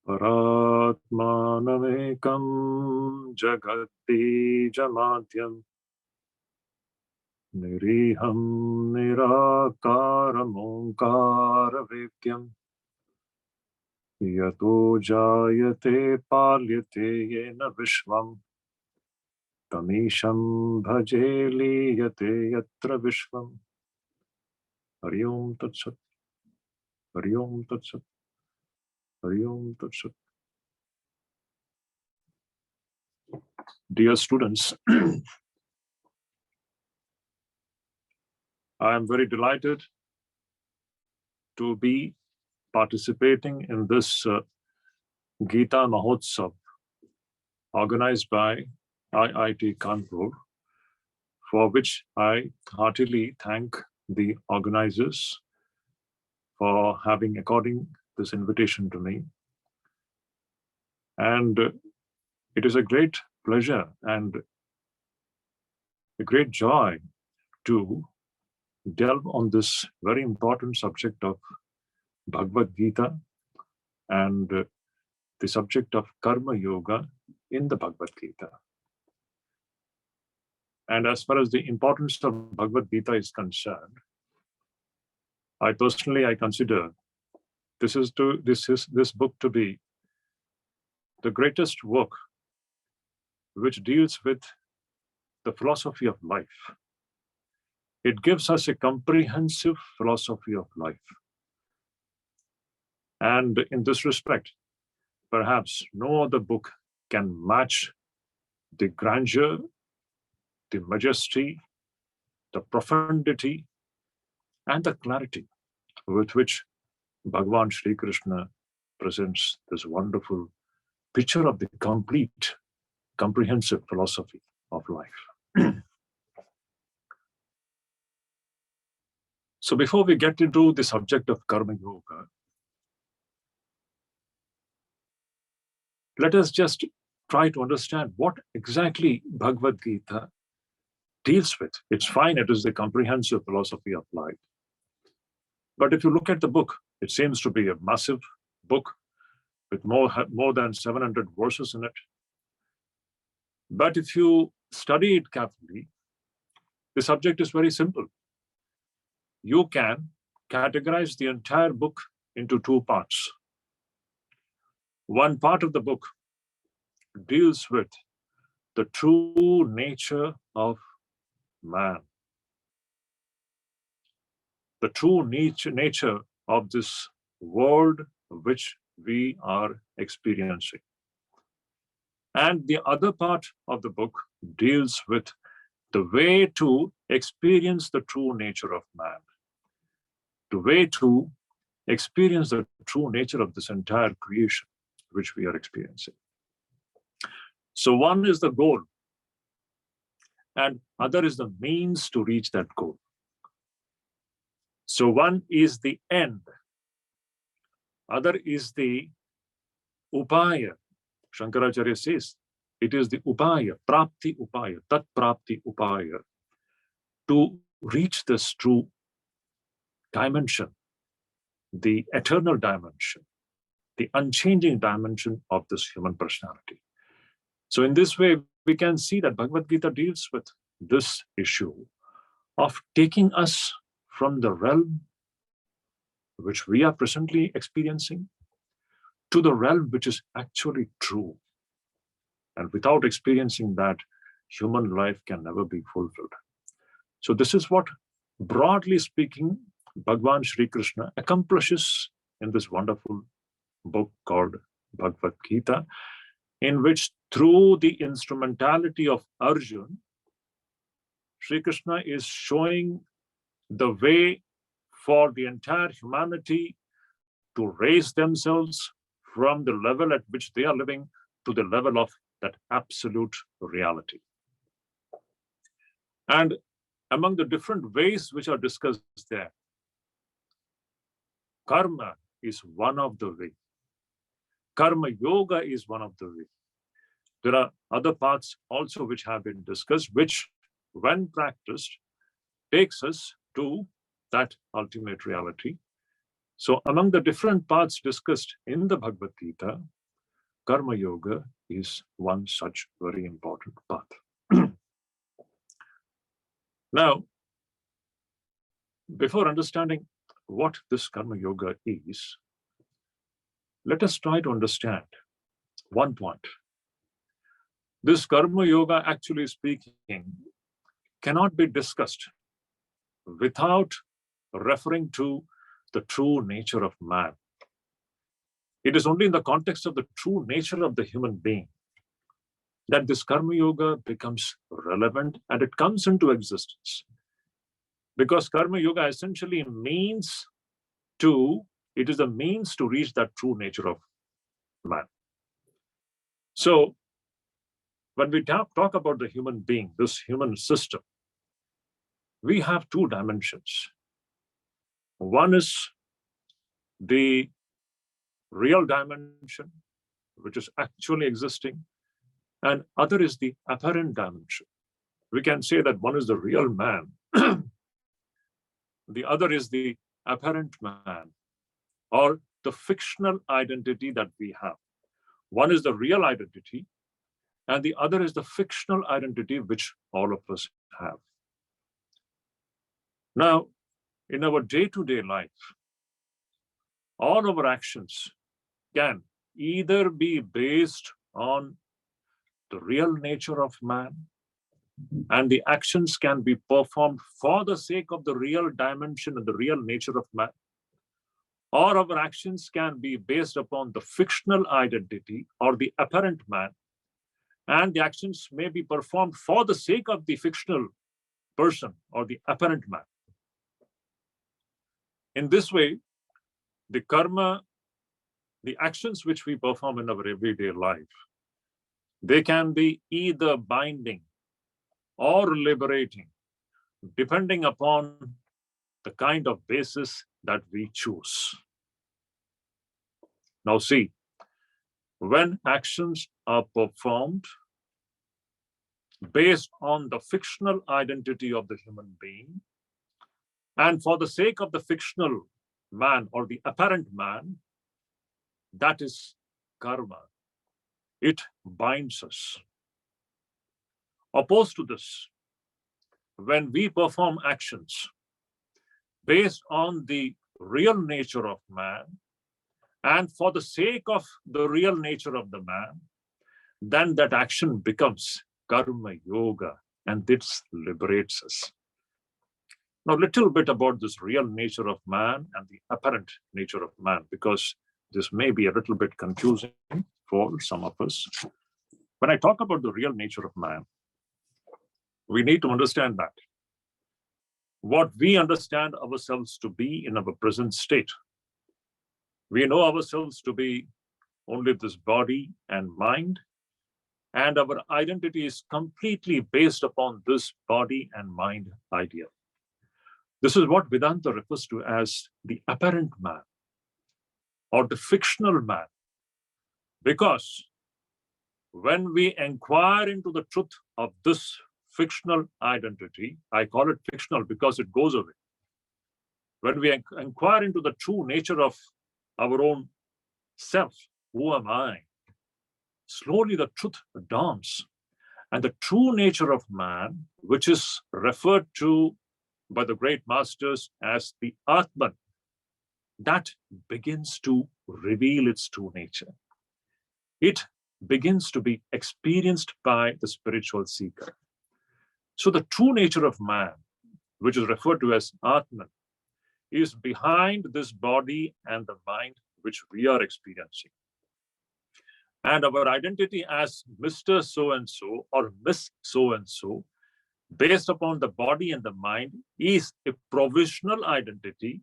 Paratmanamekam jagati jamadhyam niriham nirakaram onkara vekyam yato jayate palyate yena vishvam tamisham bhaje liyate yatra vishvam. Hari Om Tat Sat. Hari Om Tat Sat. Hari Om Tat Sat. Dear students, I am very delighted to be participating in this Gita Mahotsav organized by IIT Kanpur, for which I heartily thank the organizers for having according this invitation to me. And it is a great pleasure and a great joy to delve on this very important subject of Bhagavad Gita and the subject of Karma Yoga in the Bhagavad Gita. And as far as the importance of Bhagavad Gita is concerned, I consider this book to be the greatest work which deals with the philosophy of life. It gives us a comprehensive philosophy of life. And in this respect, perhaps no other book can match the grandeur, the majesty, the profundity, and the clarity with which Bhagavan Sri Krishna presents this wonderful picture of the complete, comprehensive philosophy of life. So before we get into the subject of Karma Yoga, let us just try to understand what exactly Bhagavad Gita deals with. It's fine, it is the comprehensive philosophy of life. But if you look at the book, it seems to be a massive book with more than 700 verses in it. But if you study it carefully, the subject is very simple. You can categorize the entire book into two parts. One part of the book deals with the true nature of man, the true nature of this world which we are experiencing. And the other part of the book deals with the way to experience the true nature of man, the way to experience the true nature of this entire creation which we are experiencing. So one is the goal, and other is the means to reach that goal. So one is the end, other is the upaya. Shankaracharya says it is the upaya, prapti upaya, tat prapti upaya, to reach this true dimension, the eternal dimension, the unchanging dimension of this human personality. So in this way, we can see that Bhagavad Gita deals with this issue of taking us from the realm which we are presently experiencing to the realm which is actually true. And without experiencing that, human life can never be fulfilled. So this is what, broadly speaking, Bhagavan Sri Krishna accomplishes in this wonderful book called Bhagavad Gita, in which through the instrumentality of Arjuna, Sri Krishna is showing the way for the entire humanity to raise themselves from the level at which they are living to the level of that absolute reality. And among the different ways which are discussed there, karma is one of the ways. Karma yoga is one of the ways. There are other parts also which have been discussed, which, when practiced, takes us to that ultimate reality. So among the different parts discussed in the Bhagavad Gita, Karma Yoga is one such very important path. Now, before understanding what this Karma Yoga is, let us try to understand one point. This Karma Yoga, actually speaking, cannot be discussed without referring to the true nature of man. It is only in the context of the true nature of the human being that this Karma Yoga becomes relevant and it comes into existence. Because Karma Yoga essentially means it is a means to reach that true nature of man. So, when we talk about the human being, this human system, we have two dimensions. One is the real dimension, which is actually existing, and other is the apparent dimension. We can say that one is the real man, the other is the apparent man, or the fictional identity that we have. One is the real identity, and the other is the fictional identity which all of us have. Now, in our day-to-day life, all our actions can either be based on the real nature of man, and the actions can be performed for the sake of the real dimension and the real nature of man, or our actions can be based upon the fictional identity or the apparent man, and the actions may be performed for the sake of the fictional person or the apparent man. In this way, the karma, the actions which we perform in our everyday life, they can be either binding or liberating, depending upon the kind of basis that we choose. Now see, when actions are performed based on the fictional identity of the human being, and for the sake of the fictional man or the apparent man, that is karma. It binds us. Opposed to this, when we perform actions based on the real nature of man and for the sake of the real nature of the man, then that action becomes karma yoga, and this liberates us. Now, a little bit about this real nature of man and the apparent nature of man, because this may be a little bit confusing for some of us. When I talk about the real nature of man, we need to understand that what we understand ourselves to be in our present state, we know ourselves to be only this body and mind, and our identity is completely based upon this body and mind idea. This is what Vedanta refers to as the apparent man or the fictional man, because when we inquire into the truth of this fictional identity, I call it fictional because it goes away. When we inquire into the true nature of our own self, who am I? Slowly the truth dawns, and the true nature of man, which is referred to by the great masters as the Atman, that begins to reveal its true nature. It begins to be experienced by the spiritual seeker. So the true nature of man, which is referred to as Atman, is behind this body and the mind which we are experiencing. And our identity as Mr. So-and-so or Miss So-and-so, based upon the body and the mind, is a provisional identity,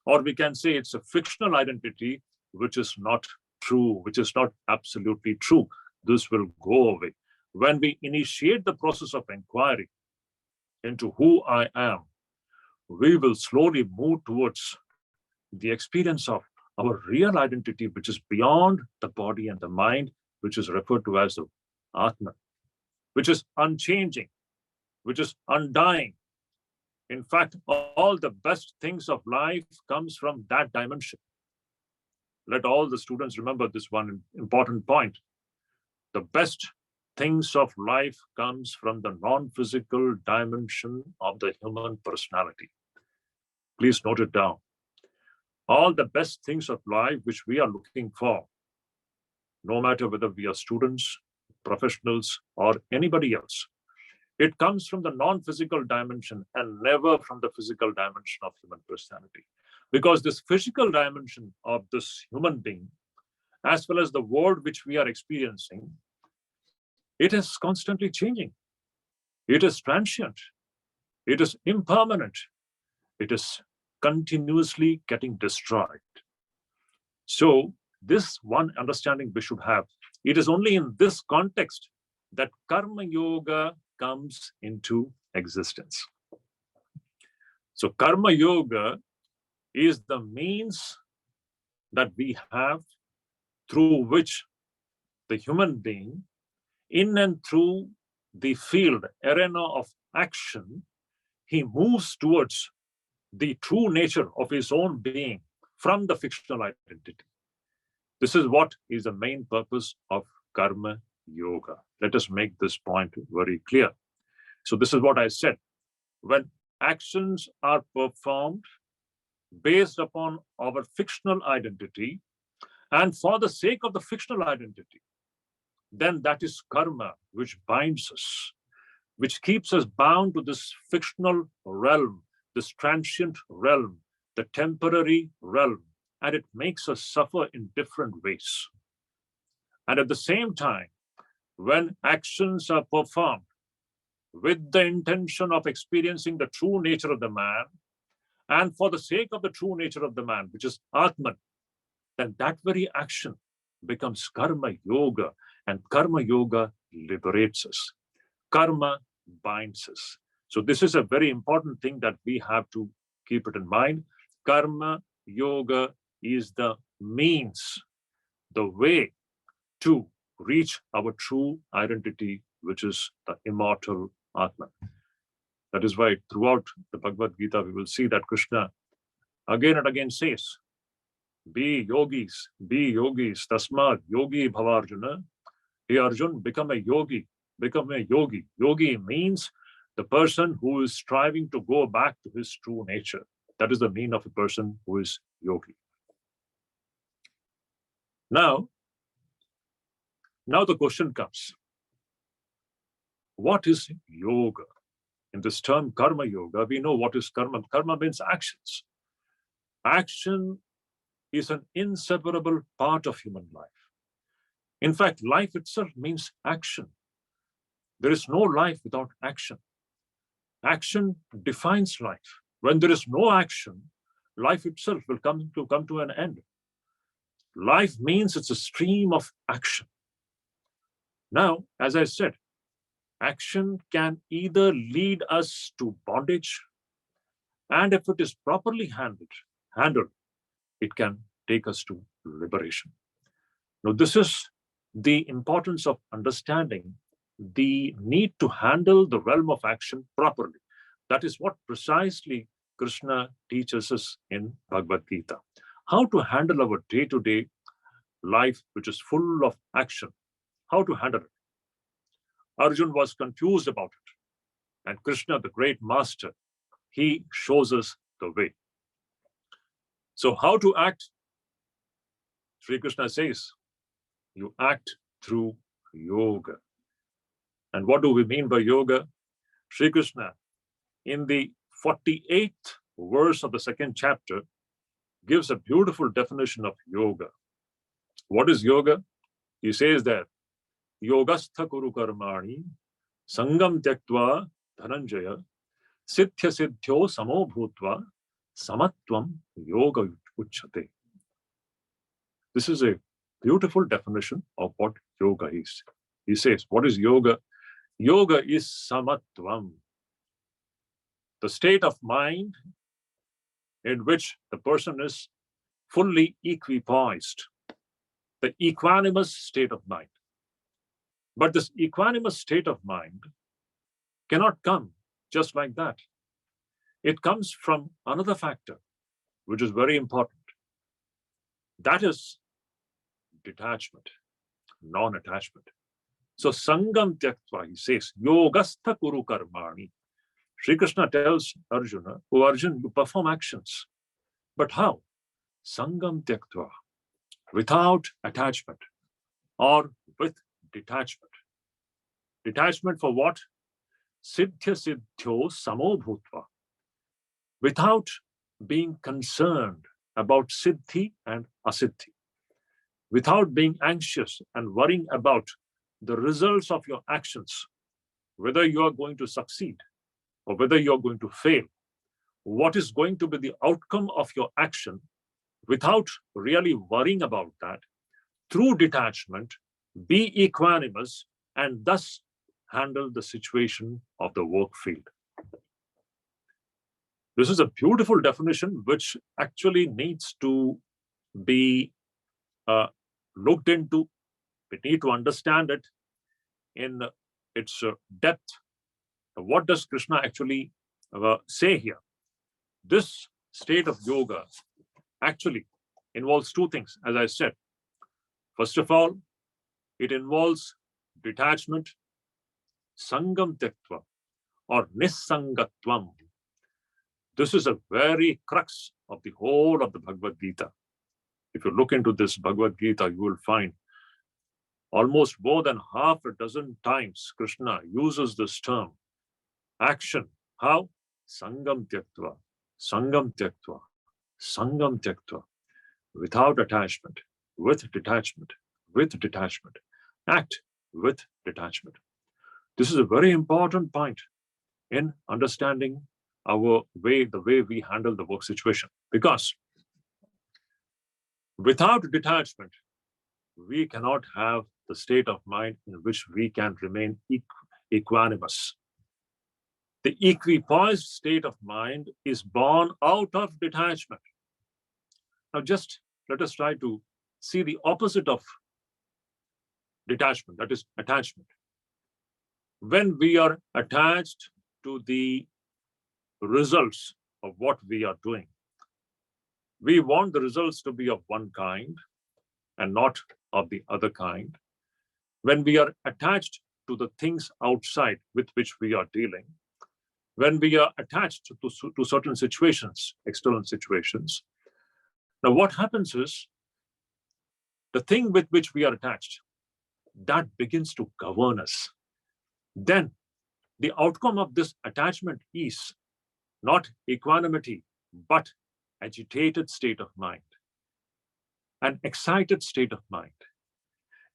or we can say it's a fictional identity, which is not true, which is not absolutely true. This will go away. When we initiate the process of inquiry into who I am, we will slowly move towards the experience of our real identity, which is beyond the body and the mind, which is referred to as the Atman, which is unchanging, which is undying. In fact, all the best things of life comes from that dimension. let all the students remember this one important point. The best things of life comes from the non-physical dimension of the human personality. Please note it down. All the best things of life which we are looking for, no matter whether we are students, professionals, or anybody else, it comes from the non-physical dimension and never from the physical dimension of human personality. Because this physical dimension of this human being, as well as the world which we are experiencing, it is constantly changing. It is transient. It is impermanent. It is continuously getting destroyed. So this one understanding we should have. It is only in this context that Karma Yoga comes into existence. So Karma Yoga is the means that we have through which the human being, in and through the field, arena of action, he moves towards the true nature of his own being from the fictional identity. This is what is the main purpose of Karma Yoga. Let us make this point very clear. So this is what I said. When actions are performed based upon our fictional identity and for the sake of the fictional identity, then that is karma which binds us, which keeps us bound to this fictional realm, this transient realm, the temporary realm, and it makes us suffer in different ways. And at the same time, when actions are performed with the intention of experiencing the true nature of the man, and for the sake of the true nature of the man, which is Atman, then that very action becomes Karma Yoga, and Karma Yoga liberates us. Karma binds us. So this is a very important thing that we have to keep it in mind. Karma Yoga is the means, the way to reach our true identity, which is the immortal Atman. That is why throughout the Bhagavad Gita, we will see that Krishna again and again says, be yogis, tasmad yogi bhavarjuna. Hey Arjun, become a yogi, become a yogi. Yogi means the person who is striving to go back to his true nature. That is the meaning of a person who is yogi. Now the question comes, what is yoga? In this term Karma Yoga, we know what is karma. Karma means actions. Action is an inseparable part of human life. In fact, life itself means action. There is no life without action. Action defines life. When there is no action, life itself will come to an end. Life means it's a stream of action. Now, as I said, action can either lead us to bondage, and if it is properly handled, it can take us to liberation. Now, this is the importance of understanding the need to handle the realm of action properly. That is what precisely Krishna teaches us in Bhagavad Gita. How to handle our day-to-day life, which is full of action. How to handle it. Arjun was confused about it. And Krishna, the great master, he shows us the way. So how to act? Sri Krishna says, you act through yoga. And what do we mean by yoga? Sri Krishna, in the 48th verse of the second chapter, gives a beautiful definition of yoga. What is yoga? He says that, Yogastha kuru karmani, sangam tyaktva dhananjaya, siddhya siddhyo samo bhutva, samatvam yoga uchyate. This is a beautiful definition of what yoga is. He says, what is yoga? Yoga is samatvam, the state of mind in which the person is fully equipoised, the equanimous state of mind. But this equanimous state of mind cannot come just like that. It comes from another factor, which is very important. That is detachment, non-attachment. So Sangam Tyaktva, he says, Yogastha Kuru Karmani. Sri Krishna tells Arjuna, oh Arjun, you perform actions. But how? Sangam Tyaktva, without attachment or with detachment. Detachment for what? Siddhya Siddhyo Samo Bhutva. Without being concerned about Siddhi and Asiddhi. Without being anxious and worrying about the results of your actions, whether you are going to succeed or whether you are going to fail, what is going to be the outcome of your action, without really worrying about that, through detachment, be equanimous and thus handle the situation of the work field. This is a beautiful definition which actually needs to be looked into. We need to understand it in its depth. What does Krishna actually say here? This state of yoga actually involves two things, as I said. First of all, it involves detachment, sangam tyaktva, or nissangatvam. This is a very crux of the whole of the Bhagavad Gita. If you look into this Bhagavad Gita, you will find almost more than half a dozen times Krishna uses this term, action. How? Sangam tyaktva, sangam tyaktva, sangam tyaktva. Without attachment, with detachment, with detachment. Act with detachment. This is a very important point in understanding our way, the way we handle the work situation. Because without detachment, we cannot have the state of mind in which we can remain equanimous. The equipoised state of mind is born out of detachment. Now just let us try to see the opposite of detachment, that is attachment. When we are attached to the results of what we are doing, we want the results to be of one kind and not of the other kind. When we are attached to the things outside with which we are dealing, when we are attached to certain situations, external situations, now what happens is, the thing with which we are attached, that begins to govern us. Then the outcome of this attachment is not equanimity, but agitated state of mind, an excited state of mind,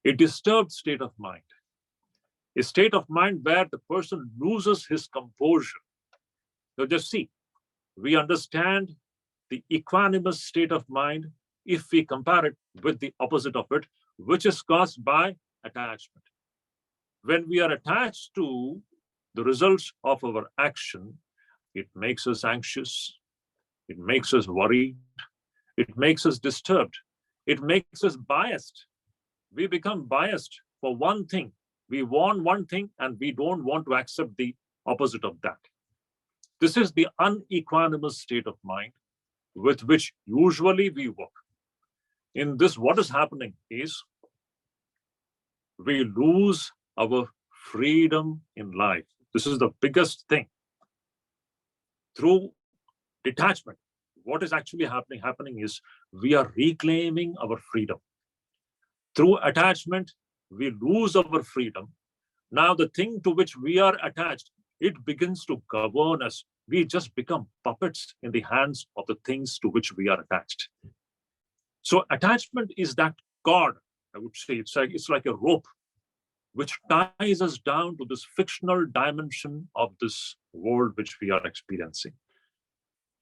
a disturbed state of mind, a state of mind where the person loses his composure. So just see, we understand the equanimous state of mind if we compare it with the opposite of it, which is caused by attachment. When we are attached to the results of our action, it makes us anxious, it makes us worried, it makes us disturbed, it makes us biased. We become biased for one thing. We want one thing and we don't want to accept the opposite of that. This is the unequanimous state of mind with which usually we work. In this, what is happening is we lose our freedom in life. This is the biggest thing. Through detachment, what is actually happening is we are reclaiming our freedom. Through attachment, we lose our freedom. Now the thing to which we are attached, it begins to govern us. We just become puppets in the hands of the things to which we are attached. So attachment is that cord, I would say. It's like a rope which ties us down to this fictional dimension of this world which we are experiencing.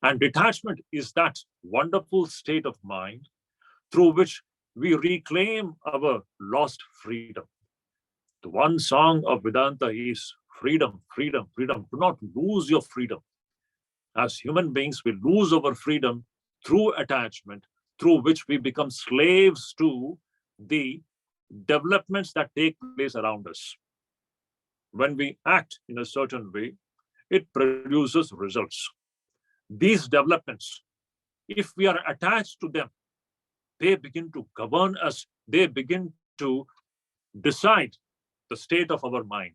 And detachment is that wonderful state of mind through which we reclaim our lost freedom. The one song of Vedanta is freedom, freedom, freedom. Do not lose your freedom. As human beings, we lose our freedom through attachment, through which we become slaves to the developments that take place around us. When we act in a certain way, it produces results. These developments, if we are attached to them, they begin to govern us. They begin to decide the state of our mind.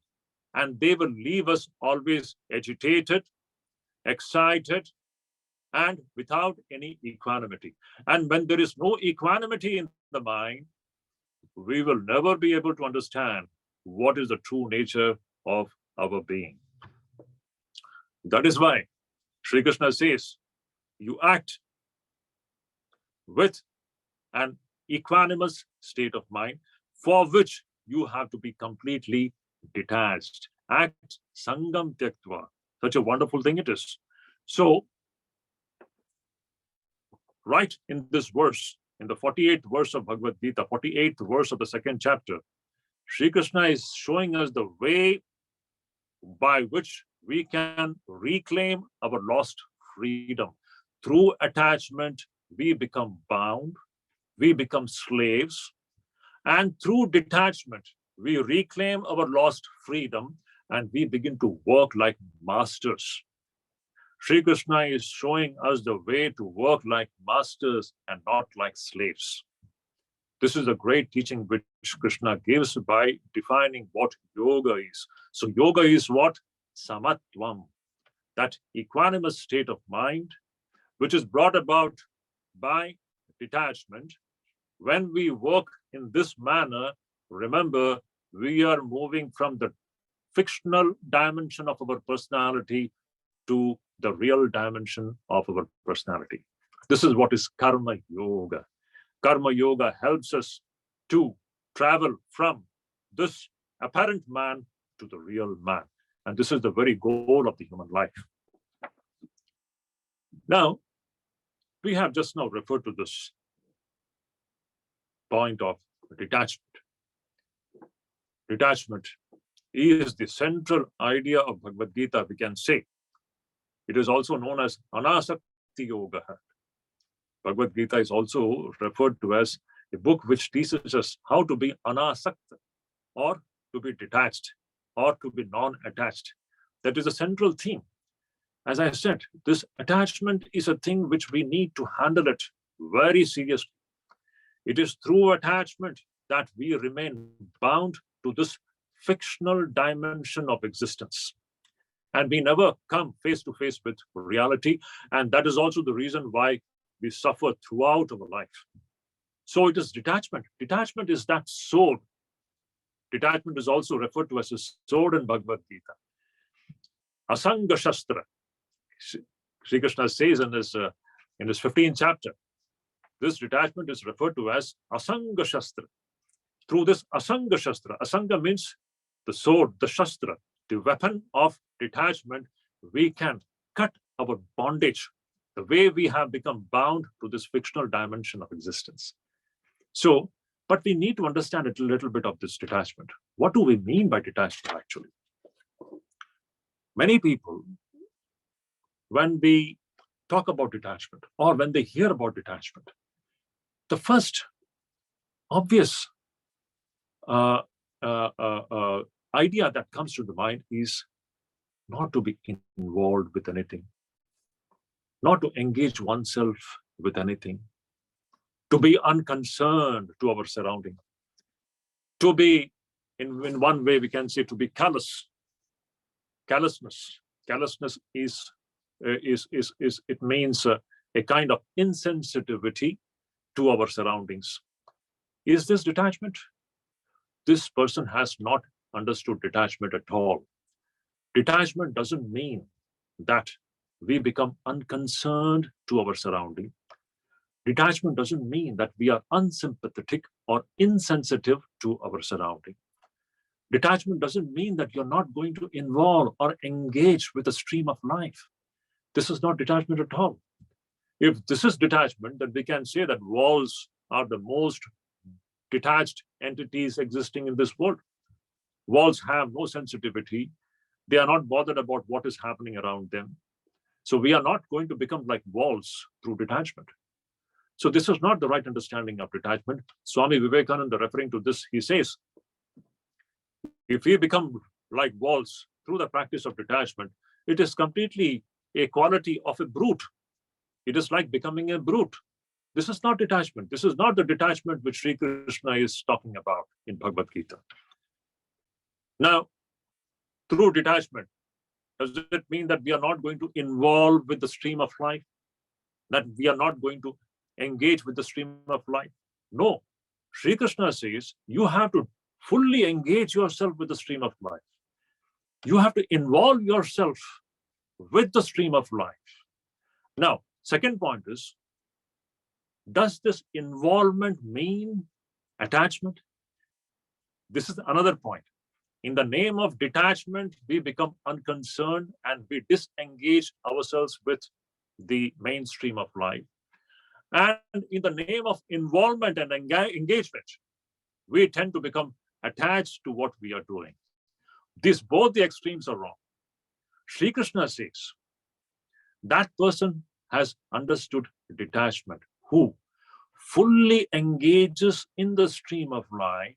And they will leave us always agitated, excited, and without any equanimity. And when there is no equanimity in the mind, we will never be able to understand what is the true nature of our being. That is why Sri Krishna says, you act with an equanimous state of mind, for which you have to be completely detached. Act sangam tyaktva. Such a wonderful thing it is. So, right in this verse, in the 48th verse of Bhagavad Gita, 48th verse of the 2nd chapter, Sri Krishna is showing us the way by which we can reclaim our lost freedom. Through attachment, we become bound, we become slaves, and through detachment, we reclaim our lost freedom and we begin to work like masters. Sri Krishna is showing us the way to work like masters and not like slaves. This is a great teaching which Krishna gives by defining what yoga is. So yoga is what? Samatvam, that equanimous state of mind, which is brought about by detachment. When we work in this manner, remember, we are moving from the fictional dimension of our personality to the real dimension of our personality. This is what is karma yoga. Karma yoga helps us to travel from this apparent man to the real man. And this is the very goal of the human life. Now, we have just now referred to this point of detachment. Detachment is the central idea of Bhagavad Gita, we can say. It is also known as Anasakti Yoga. Bhagavad Gita is also referred to as a book which teaches us how to be anasakta, or to be detached, or to be non-attached. That is a central theme. As I said, this attachment is a thing which we need to handle it very seriously. It is through attachment that we remain bound to this fictional dimension of existence. And we never come face to face with reality. And that is also the reason why we suffer throughout our life. So it is detachment. Detachment is that sword. Detachment is also referred to as a sword in Bhagavad Gita. Asanga Shastra. Sri Krishna says in his 15th chapter, this detachment is referred to as Asanga Shastra. Through this Asanga Shastra, Asanga means the sword, the Shastra, the weapon of detachment, we can cut our bondage, the way we have become bound to this fictional dimension of existence. So, but we need to understand a little bit of this detachment. What do we mean by detachment actually? Many people, when we talk about detachment or when they hear about detachment, the first obvious idea that comes to the mind is not to be involved with anything, not to engage oneself with anything, to be unconcerned to our surrounding, to be, in one way we can say, to be callous. Callousness. Callousness is it means a kind of insensitivity to our surroundings. Is this detachment? This person has not understood detachment at all. Detachment doesn't mean that we become unconcerned to our surrounding. Detachment doesn't mean that we are unsympathetic or insensitive to our surrounding. Detachment doesn't mean that you're not going to involve or engage with the stream of life. This is not detachment at all. If this is detachment, then we can say that walls are the most detached entities existing in this world. Walls have no sensitivity. They are not bothered about what is happening around them. So we are not going to become like walls through detachment. So this is not the right understanding of detachment. Swami Vivekananda, referring to this, he says, if we become like walls through the practice of detachment, it is completely a quality of a brute. It is like becoming a brute. This is not detachment. This is not the detachment which Sri Krishna is talking about in Bhagavad Gita. Now, through detachment, does it mean that we are not going to involve with the stream of life? That we are not going to engage with the stream of life? No. Sri Krishna says you have to fully engage yourself with the stream of life. You have to involve yourself with the stream of life. Now, second point is, does this involvement mean attachment? This is another point. In the name of detachment, we become unconcerned and we disengage ourselves with the mainstream of life. And in the name of involvement and engagement, we tend to become attached to what we are doing. Both the extremes are wrong. Sri Krishna says that person has understood detachment, who fully engages in the stream of life,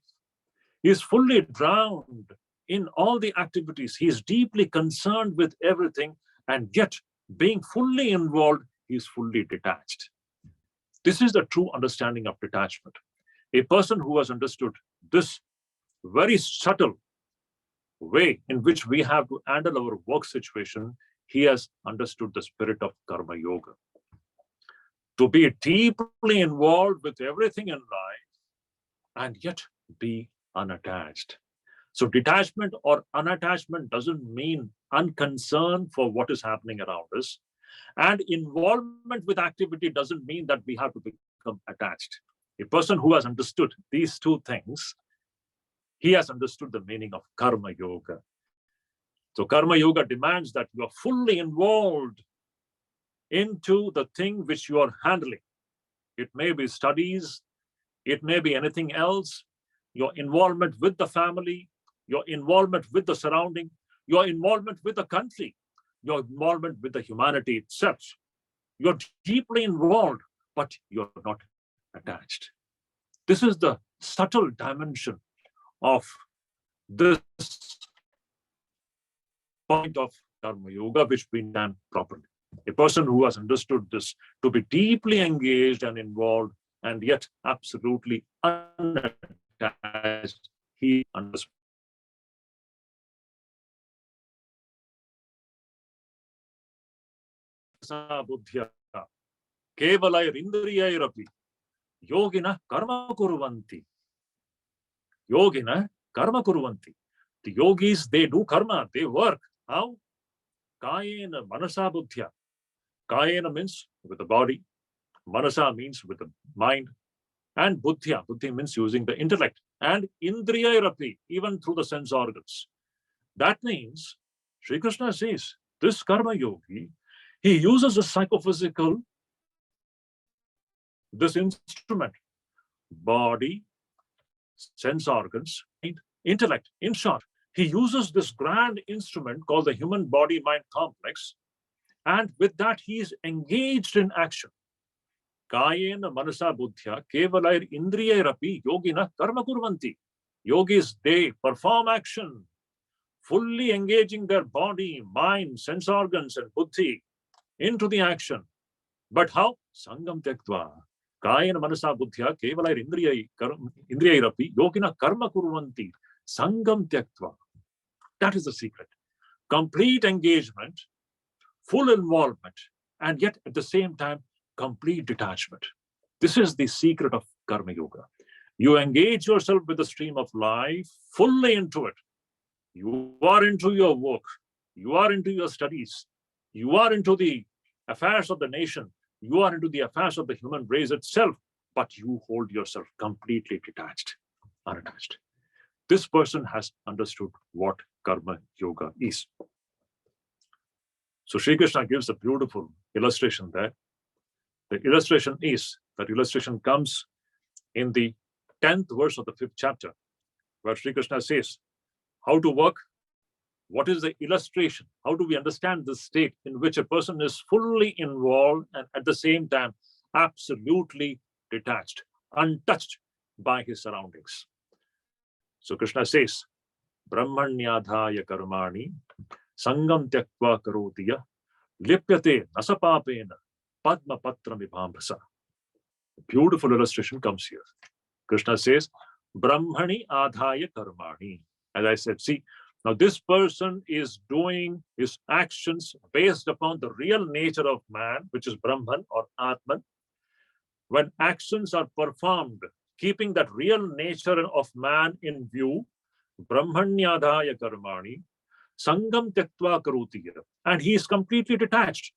is fully drowned in all the activities. He is deeply concerned with everything, and yet being fully involved, he is fully detached. This is the true understanding of detachment. A person who has understood this very subtle way in which we have to handle our work situation, he has understood the spirit of karma yoga. To be deeply involved with everything in life and yet be unattached. So detachment or unattachment doesn't mean unconcern for what is happening around us. And involvement with activity doesn't mean that we have to become attached. A person who has understood these two things, he has understood the meaning of karma yoga. So karma yoga demands that you are fully involved into the thing which you are handling. It may be studies, it may be anything else, your involvement with the family, your involvement with the surrounding, your involvement with the country, your involvement with the humanity itself. You're deeply involved, but you're not attached. This is the subtle dimension of this point of karma yoga, which we done properly. A person who has understood this, to be deeply engaged and involved and yet absolutely unattached, he understands. Buddhya kevalayirindriyairapi yogina karma kuruvanti. Yogina karma kuruvanti. The yogis, they do karma, they work. How? Kayena manasa buddhya. Kayena means with the body, manasa means with the mind, and buddhya, buddhi means using the intellect, and indriyairapi, even through the sense organs. That means, Sri Krishna says, this karma yogi, he uses the psychophysical, this instrument, body, sense organs, intellect. In short, he uses this grand instrument called the human body-mind complex, and with that he is engaged in action. Kayena manasa buddhya kevalayir indriyairapi yogina karma kurvanti. Yogis, they perform action, fully engaging their body, mind, sense organs, and buddhi into the action. But how? Sangam tyaktva. Kayena manasa buddhya kevalayir indriyairapi yogina karma kurvanti. Sangam tyaktva. That is the secret. Complete engagement, full involvement, and yet at the same time, complete detachment. This is the secret of karma yoga. You engage yourself with the stream of life, fully into it. You are into your work. You are into your studies. You are into the affairs of the nation. You are into the affairs of the human race itself, but you hold yourself completely detached, unattached. This person has understood what karma yoga is. So Sri Krishna gives a beautiful illustration there. The illustration is, that illustration comes in the 10th verse of the 5th chapter, where Sri Krishna says, how to work, what is the illustration? How do we understand this state in which a person is fully involved and at the same time absolutely detached, untouched by his surroundings? So Krishna says, Brahmanyadhaya karmani sangam tyaktva karotiya lipyate nasapapena padma patra mibhambasa. Beautiful illustration comes here. Krishna says, Brahmani adhaya karmani. As I said, see, now this person is doing his actions based upon the real nature of man, which is Brahman or Atman. When actions are performed, keeping that real nature of man in view, Brahmanyadhaya karmani, sangam tyaktva karoti, and he is completely detached.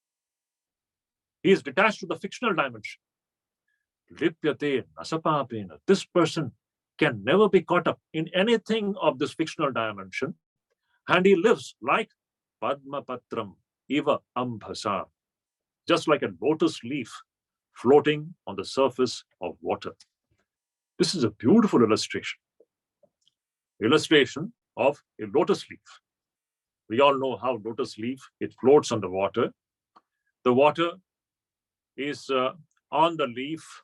He is detached to the fictional dimension. Lipyate nasapapena. This person can never be caught up in anything of this fictional dimension, and he lives like Padma Patram Iva Ambhasa, just like a lotus leaf floating on the surface of water. This is a beautiful illustration. Illustration of a lotus leaf. We all know how lotus leaf, it floats on the water. The water is on the leaf.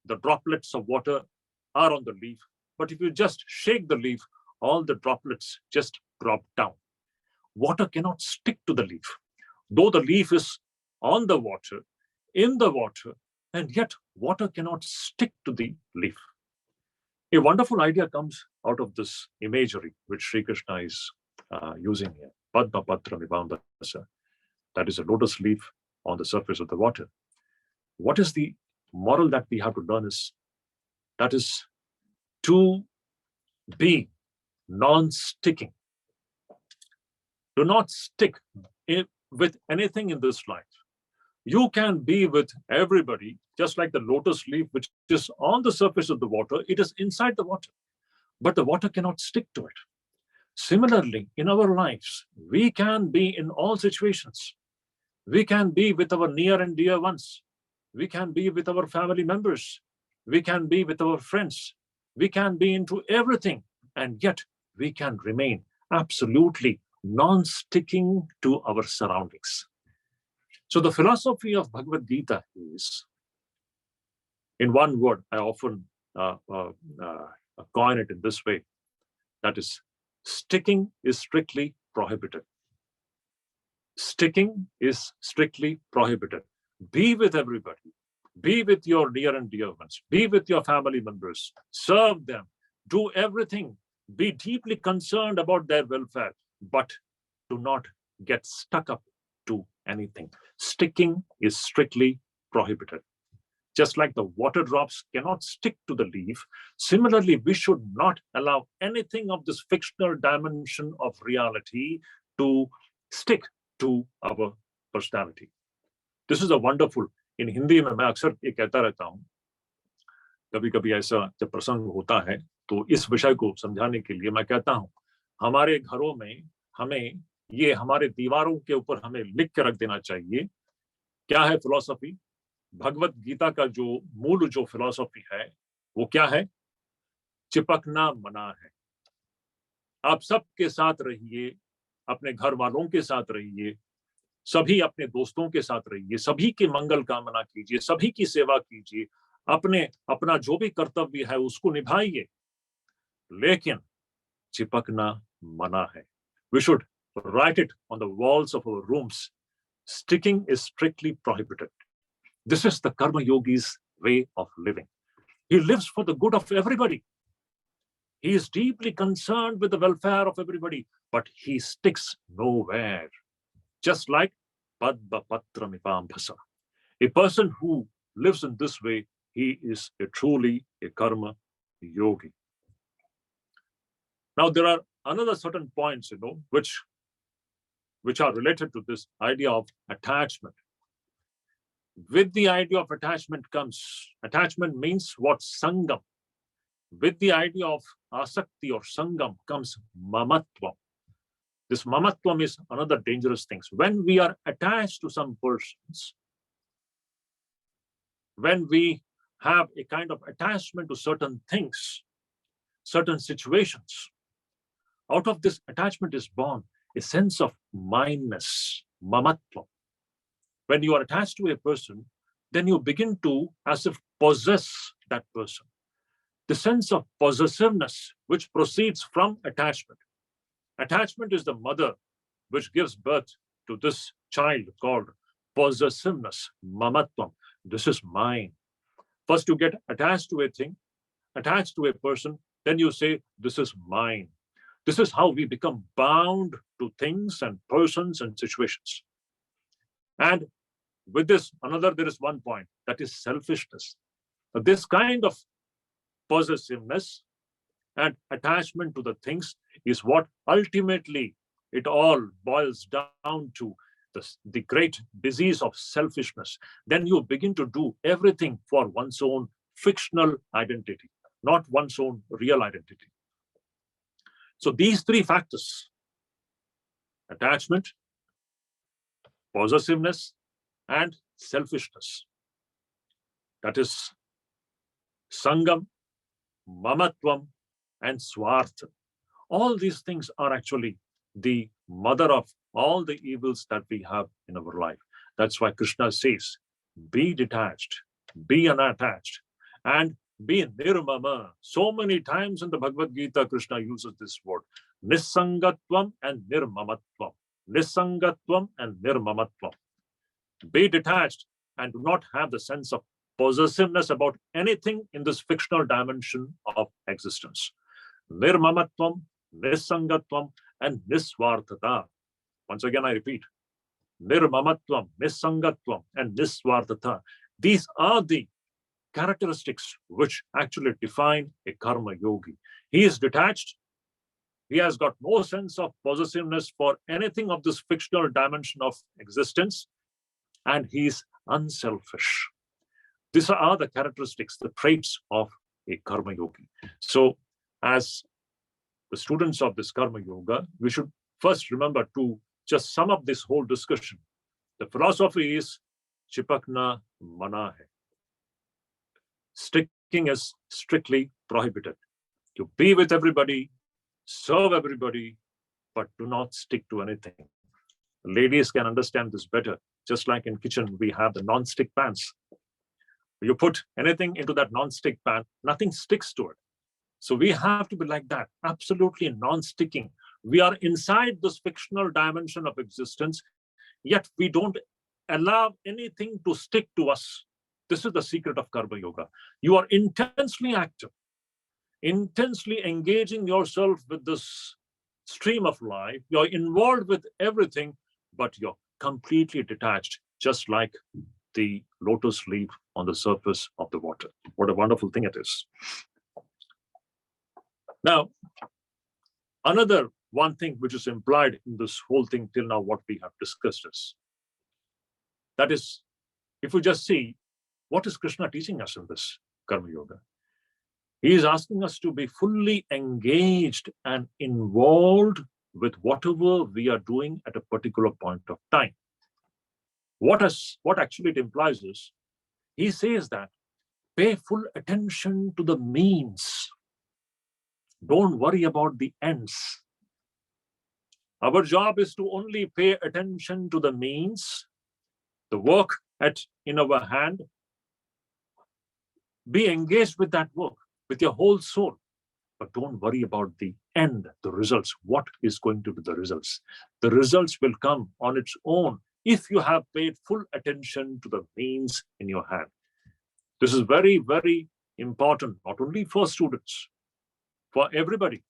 The droplets of water are on the leaf. But if you just shake the leaf, all the droplets just drop down. Water cannot stick to the leaf. Though the leaf is on the water, in the water, and yet water cannot stick to the leaf. A wonderful idea comes out of this imagery which Sri Krishna is using here. Padma Patra Mibambasa. That is a lotus leaf on the surface of the water. What is the moral that we have to learn is, that is to be non-sticking. Do not stick with anything in this life. You can be with everybody, just like the lotus leaf, which is on the surface of the water. It is inside the water, but the water cannot stick to it. Similarly, in our lives, we can be in all situations. We can be with our near and dear ones. We can be with our family members. We can be with our friends. We can be into everything, and yet we can remain absolutely non-sticking to our surroundings. So the philosophy of Bhagavad Gita is, in one word, I often coin it in this way, that is, sticking is strictly prohibited. Sticking is strictly prohibited. Be with everybody. Be with your near and dear ones. Be with your family members. Serve them. Do everything. Be deeply concerned about their welfare, but do not get stuck up to anything. Sticking is strictly prohibited. Just like the water drops cannot stick to the leaf, similarly, we should not allow anything of this fictional dimension of reality to stick to our personality. This is a wonderful, in Hindi में मैं अक्सर ये कहता रहता हूँ, कभी कभी ऐसा जब प्रसंग होता है तो इस विषय को समझाने के लिए मैं कहता हूँ, हमारे घरों में हमें ये हमारे दीवारों के ऊपर हमें लिख के रख देना चाहिए, क्या है फिलॉसफी। भगवत गीता का जो मूल जो फिलॉसफी है वो क्या है, चिपकना मना है। आप सबके साथ रहिए, अपने घर वालों के साथ रहिए, सभी अपने दोस्तों के साथ रहिए, सभी की मंगल कामना कीजिए, सभी की सेवा कीजिए, अपना जो भी कर्तव्य है उसको निभाइए, लेकिन चिपकना मना है। We should write it on the walls of our rooms. Sticking is strictly prohibited. This is the Karma Yogi's way of living. He lives for the good of everybody. He is deeply concerned with the welfare of everybody, but he sticks nowhere. Just like Padma Patra Mipambhasa. A person who lives in this way, he is truly a Karma Yogi. Now, there are another certain points, which are related to this idea of attachment. With the idea of attachment comes, attachment means what? Sangam. With the idea of asakti or sangam comes mamatvam. This mamatvam is another dangerous thing. When we are attached to some persons, when we have a kind of attachment to certain things, certain situations, out of this attachment is born a sense of mindness, mamatvam. When you are attached to a person, then you begin to as if possess that person. The sense of possessiveness which proceeds from attachment. Attachment is the mother which gives birth to this child called possessiveness, mamatvam. This is mine. First, you get attached to a thing, attached to a person, then you say, this is mine. This is how we become bound to things and persons and situations. And with this, there is one point, that is selfishness. This kind of possessiveness and attachment to the things is what ultimately it all boils down to, the great disease of selfishness. Then you begin to do everything for one's own fictional identity, not one's own real identity. So these three factors, attachment, possessiveness, and selfishness, that is sangam, mamatvam, and swartha. All these things are actually the mother of all the evils that we have in our life. That's why Krishna says, be detached, be unattached, and be nirmama. So many times in the Bhagavad Gita, Krishna uses this word, nisangatvam and nirmamatvam. Nisangatvam and nirmamatvam. Be detached and do not have the sense of possessiveness about anything in this fictional dimension of existence. Nirmamatvam, nisangatvam, and niswarthata. Once again, I repeat, nirmamatvam, nisangatvam, and niswarthata. These are the characteristics which actually define a karma yogi. He is detached. He has got no sense of possessiveness for anything of this fictional dimension of existence, and he is unselfish. These are the characteristics, the traits of a karma yogi. So, as the students of this karma yoga, we should first remember to just sum up this whole discussion. The philosophy is chipakna mana hai. Sticking is strictly prohibited. To be with everybody, serve everybody, but do not stick to anything. Ladies can understand this better. Just like in kitchen, we have the non-stick pans. You put anything into that non-stick pan, nothing sticks to it. So we have to be like that, absolutely non-sticking. We are inside this fictional dimension of existence, yet we don't allow anything to stick to us. This is the secret of karma yoga. You are intensely active, intensely engaging yourself with this stream of life. You're involved with everything, but you're completely detached, just like the lotus leaf on the surface of the water. What a wonderful thing it is. Now, another one thing which is implied in this whole thing till now, what we have discussed is, that is, if we just see, what is Krishna teaching us in this karma yoga? He is asking us to be fully engaged and involved with whatever we are doing at a particular point of time. What actually it implies is, he says that pay full attention to the means. Don't worry about the ends. Our job is to only pay attention to the means, the work in our hand. Be engaged with that work with your whole soul, but don't worry about the end, the results. What is going to be the results? The results will come on its own if you have paid full attention to the means in your hand. This is very, very important, not only for students, for everybody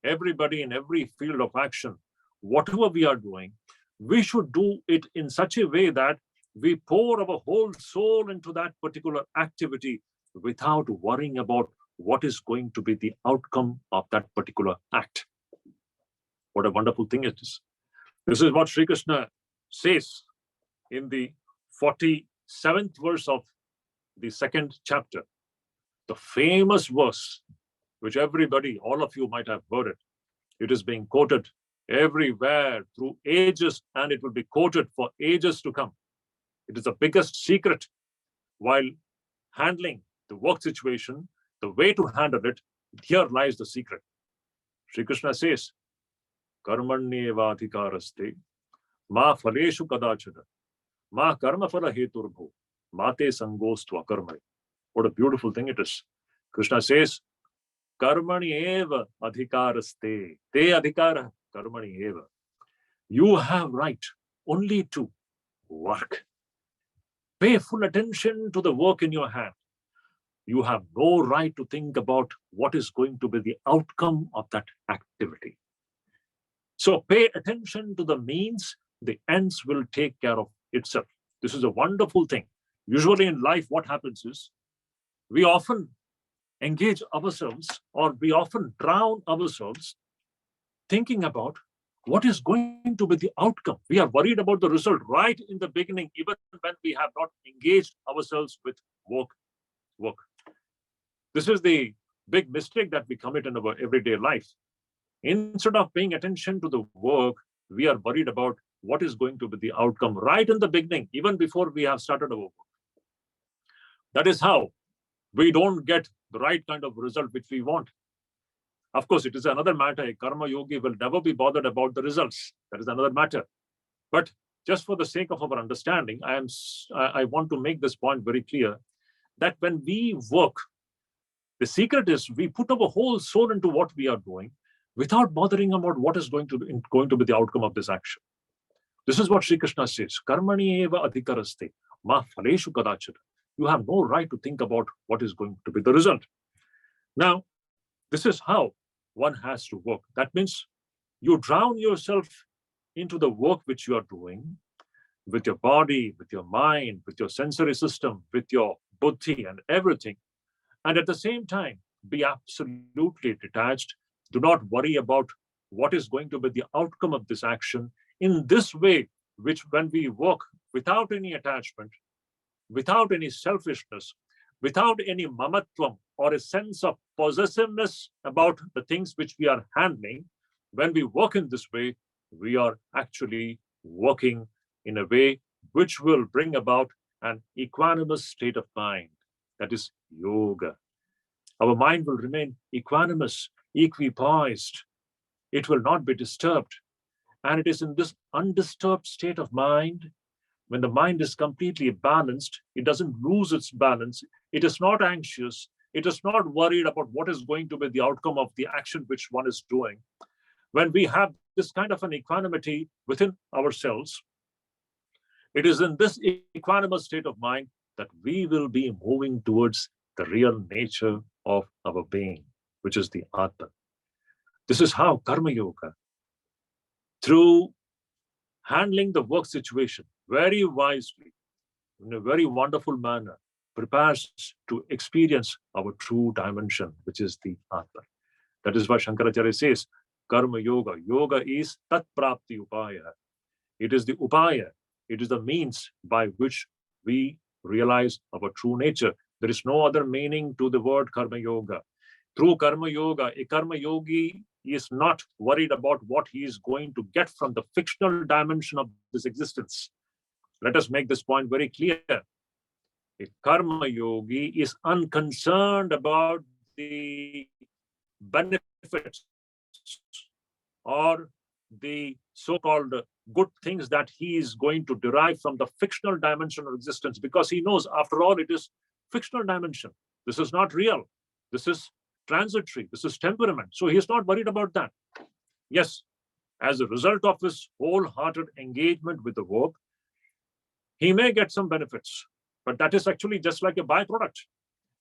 in every field of action. Whatever we are doing, we should do it in such a way that we pour our whole soul into that particular activity without worrying about what is going to be the outcome of that particular act. What a wonderful thing it is. This is what Sri Krishna says in the 47th verse of the 2nd chapter. The famous verse, which everybody, all of you might have heard it. It is being quoted everywhere through ages, and it will be quoted for ages to come. It is the biggest secret while handling the work situation, the way to handle it. Here lies the secret. Sri Krishna says, Karmanyeva adhikaraste, ma phaleshu kadachana, ma karma phala heturbho, mate sangostva karmai. What a beautiful thing it is. Krishna says, Karmani eva adhikaraste, te adhikara karmani eva. You have right only to work. Pay full attention to the work in your hand. you have no right to think about what is going to be the outcome of that activity. So pay attention to the means, the ends will take care of itself. This is a wonderful thing. Usually in life, what happens is we often engage ourselves, or we often drown ourselves thinking about what is going to be the outcome. We are worried about the result right in the beginning, even when we have not engaged ourselves with work. This is the big mistake that we commit in our everyday life. Instead of paying attention to the work, we are worried about what is going to be the outcome right in the beginning, even before we have started our work. That is how we don't get the right kind of result which we want. Of course, it is another matter. A karma yogi will never be bothered about the results. That is another matter. But just for the sake of our understanding, I want to make this point very clear that when we work, the secret is we put our whole soul into what we are doing without bothering about what is going to be the outcome of this action. This is what Sri Krishna says. Karmani eva adhikaraste ma phaleshu kadachana. You have no right to think about what is going to be the result. Now, this is how one has to work. That means you drown yourself into the work which you are doing with your body, with your mind, with your sensory system, with your buddhi and everything. And at the same time, be absolutely detached. Do not worry about what is going to be the outcome of this action. In this way, which when we work without any attachment, without any selfishness, without any mamatvam or a sense of possessiveness about the things which we are handling, when we work in this way, we are actually working in a way which will bring about an equanimous state of mind. That is yoga. Our mind will remain equanimous, equipoised. It will not be disturbed. And it is in this undisturbed state of mind, when the mind is completely balanced, it doesn't lose its balance. It is not anxious. It is not worried about what is going to be the outcome of the action which one is doing. When we have this kind of an equanimity within ourselves, it is in this equanimous state of mind that we will be moving towards the real nature of our being, which is the Atma. This is how Karma Yoga, through handling the work situation very wisely, in a very wonderful manner, prepares to experience our true dimension, which is the Atma. That is why Shankaracharya says, Karma Yoga. Yoga is Tat Prapti Upaya. It is the Upaya. It is the means by which we realize our true nature. There is no other meaning to the word Karma Yoga. Through Karma Yoga, a Karma Yogi is not worried about what he is going to get from the fictional dimension of this existence. Let us make this point very clear. A Karma Yogi is unconcerned about the benefits or the so-called good things that he is going to derive from the fictional dimension of existence, because he knows, after all, it is fictional dimension. This is not real. This is transitory. This is temperament. So he is not worried about that. Yes, as a result of his wholehearted engagement with the work, he may get some benefits, but that is actually just like a byproduct.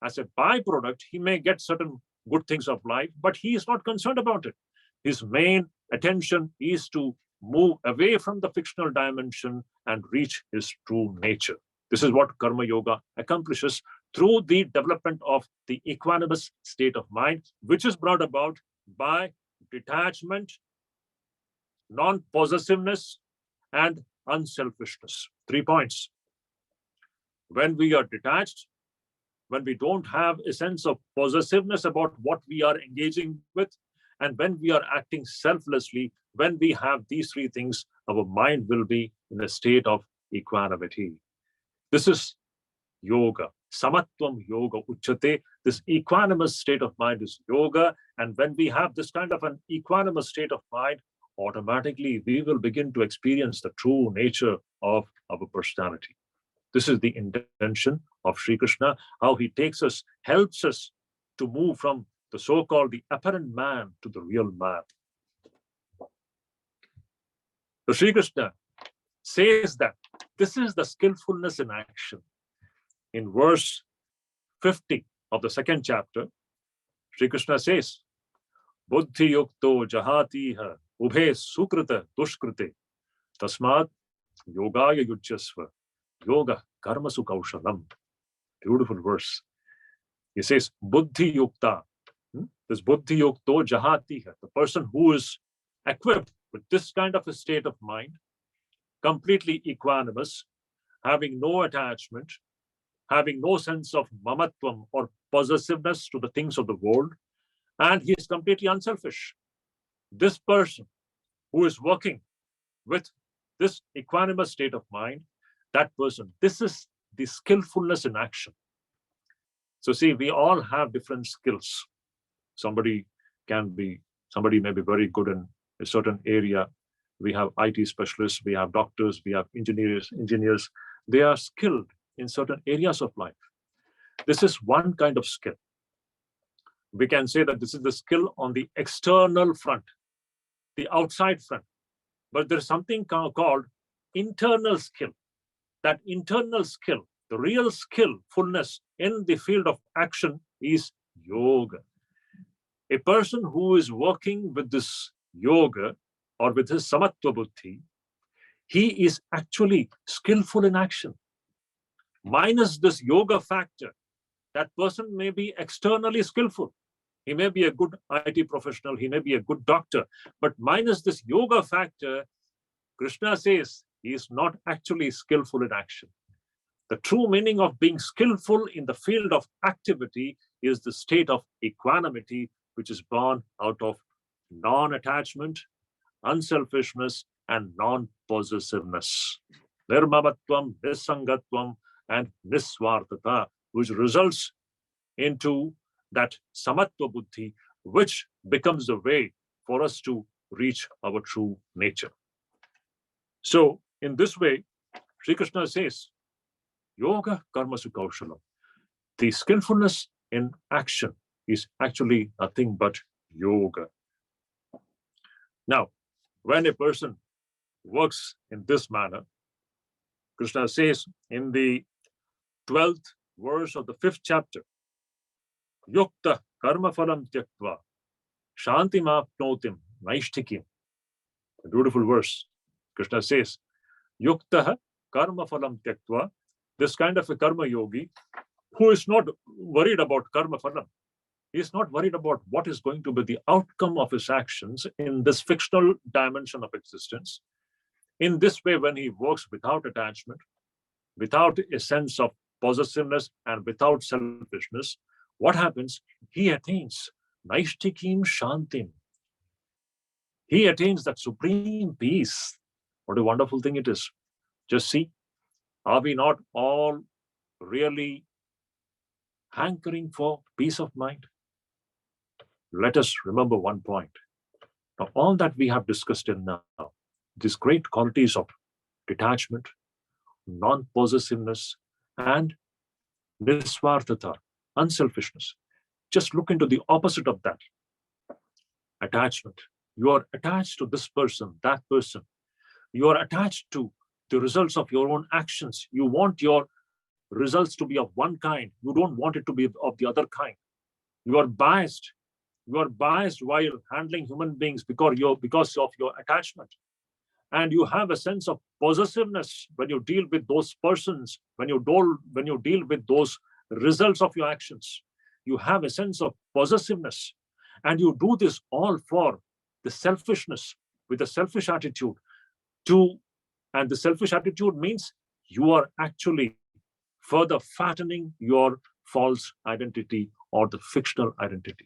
As a byproduct, he may get certain good things of life, but he is not concerned about it. His main attention is to move away from the fictional dimension and reach his true nature. This is what Karma Yoga accomplishes through the development of the equanimous state of mind, which is brought about by detachment, non-possessiveness, and unselfishness. 3 points. When we are detached, when we don't have a sense of possessiveness about what we are engaging with, and when we are acting selflessly, when we have these 3 things, our mind will be in a state of equanimity. This is yoga. Samatvam yoga uchate. This equanimous state of mind is yoga. And when we have this kind of an equanimous state of mind, automatically we will begin to experience the true nature of our personality. This is the intention of Sri Krishna, how he takes us, helps us to move from the so-called the apparent man to the real man. So Sri Krishna says that this is the skillfulness in action. In verse 50, of the second chapter, Sri Krishna says, Buddhi yukto jahatiha ubhe sukrita dushkrite tasmat yogaya yujyasva yoga karmasu kaushalam. Beautiful verse. He says, Buddhi yukta. This Buddhi yukto jahatiha, the person who is equipped with this kind of a state of mind, completely equanimous, having no attachment, having no sense of mamatvam or possessiveness to the things of the world, and he is completely unselfish. This person who is working with this equanimous state of mind, that person, this is the skillfulness in action. So see, we all have different skills. Somebody may be very good in a certain area. We have IT specialists, we have doctors, we have engineers. They are skilled in certain areas of life. This is one kind of skill. We can say that this is the skill on the external front, the outside front. But there's something called internal skill. That internal skill, the real skillfulness in the field of action is yoga. A person who is working with this yoga or with his samatva buddhi, he is actually skillful in action. Minus this yoga factor, that person may be externally skillful. He may be a good IT professional, he may be a good doctor, but minus this yoga factor, Krishna says he is not actually skillful in action. The true meaning of being skillful in the field of activity is the state of equanimity, which is born out of non-attachment, unselfishness, and non-possessiveness. Nirmamatvam, nisangatvam, and nisvartata, which results into that samatva buddhi, which becomes the way for us to reach our true nature. So, in this way, Sri Krishna says, Yoga karmasu kaushalam. The skillfulness in action is actually nothing but yoga. Now, when a person works in this manner, Krishna says in the 12th verse of the 5th chapter, Yukta karma phalam tyaktva shantim apnotim naishtikim. A beautiful verse. Krishna says, Yukta karma phalam tyaktva. This kind of a karma yogi who is not worried about karma phalam. He is not worried about what is going to be the outcome of his actions in this fictional dimension of existence. In this way, when he works without attachment, without a sense of possessiveness, and without selfishness, what happens? He attains naishtikim shantim. He attains that supreme peace. What a wonderful thing it is. Just see, are we not all really hankering for peace of mind? Let us remember one point. Now, all that we have discussed in now, these great qualities of detachment, non-possessiveness, and nisvartata, unselfishness. Just look into the opposite of that. Attachment. You are attached to this person, that person. You are attached to the results of your own actions. You want your results to be of one kind. You don't want it to be of the other kind. You are biased. You are biased while handling human beings because of your attachment. And you have a sense of possessiveness when you deal with those persons, when you deal with those results of your actions. You have a sense of possessiveness. And you do this all for the selfishness, with a selfish attitude. And the selfish attitude means you are actually further fattening your false identity or the fictional identity.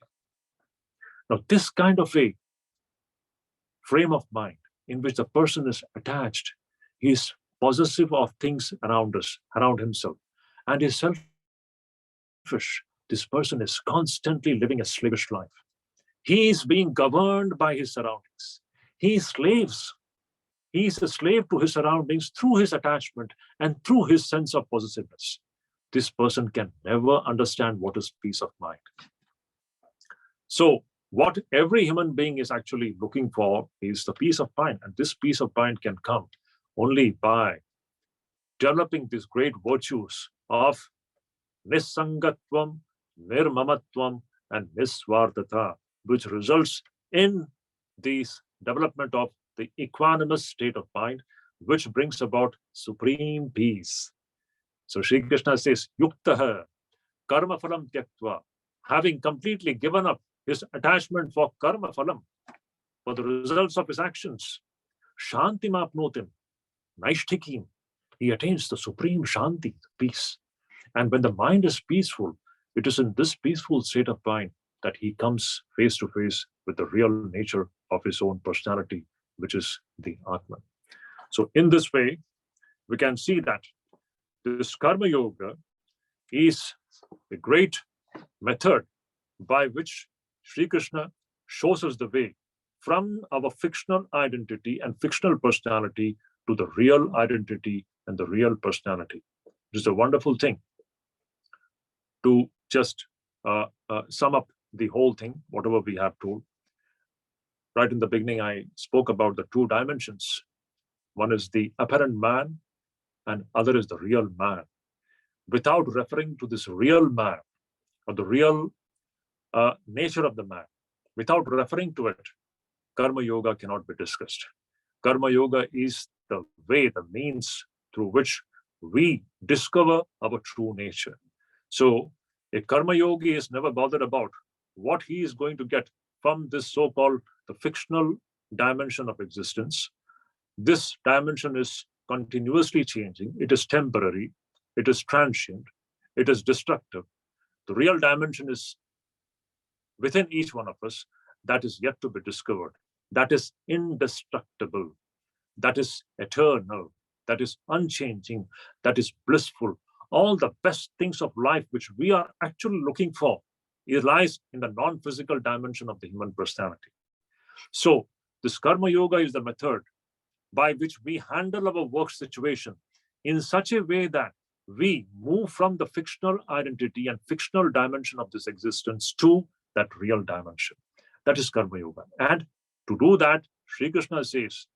Now, this kind of a frame of mind in which the person is attached, he is possessive of things around us, around himself, and is selfish. This person is constantly living a slavish life. He is being governed by his surroundings. He is a slave to his surroundings through his attachment and through his sense of possessiveness. This person can never understand what is peace of mind. So, what every human being is actually looking for is the peace of mind. And this peace of mind can come only by developing these great virtues of nisangatvam, nirmamatvam and nisvartata, which results in the development of the equanimous state of mind, which brings about supreme peace. So Sri Krishna says, Yuktaha karma phalam tyaktva, having completely given up his attachment for karma phalam, for the results of his actions, shanti mapnotim, naishtikim, he attains the supreme shanti, peace. And when the mind is peaceful, it is in this peaceful state of mind that he comes face to face with the real nature of his own personality, which is the Atman. So in this way, we can see that this Karma Yoga is a great method by which Sri Krishna shows us the way from our fictional identity and fictional personality to the real identity and the real personality. It is a wonderful thing. To just sum up the whole thing, whatever we have told. Right in the beginning, I spoke about the two dimensions. One is the apparent man, and other is the real man. Without referring to this real man, or the real nature of the man, without referring to it, Karma Yoga cannot be discussed. Karma Yoga is the way, the means through which we discover our true nature. So a Karma Yogi is never bothered about what he is going to get from this so-called the fictional dimension of existence. This dimension is continuously changing. It is temporary. It is transient. It is destructive. The real dimension is within each one of us that is yet to be discovered. That is indestructible. That is eternal. That is unchanging. That is blissful. All the best things of life which we are actually looking for, it lies in the non-physical dimension of the human personality. So this Karma Yoga is the method by which we handle our work situation in such a way that we move from the fictional identity and fictional dimension of this existence to that real dimension. That is Karma Yoga. And to do that, Sri Krishna says,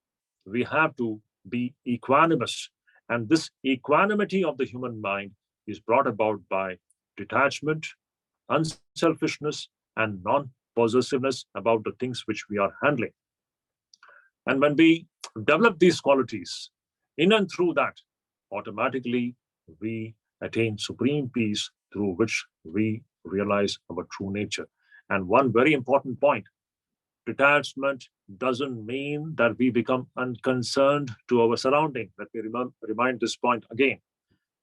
we have to be equanimous. And this equanimity of the human mind is brought about by detachment, unselfishness, and non-possessiveness about the things which we are handling. And when we develop these qualities, in and through that, automatically we attain supreme peace through which we realize our true nature. And one very important point, detachment doesn't mean that we become unconcerned to our surrounding. Let me remind this point again.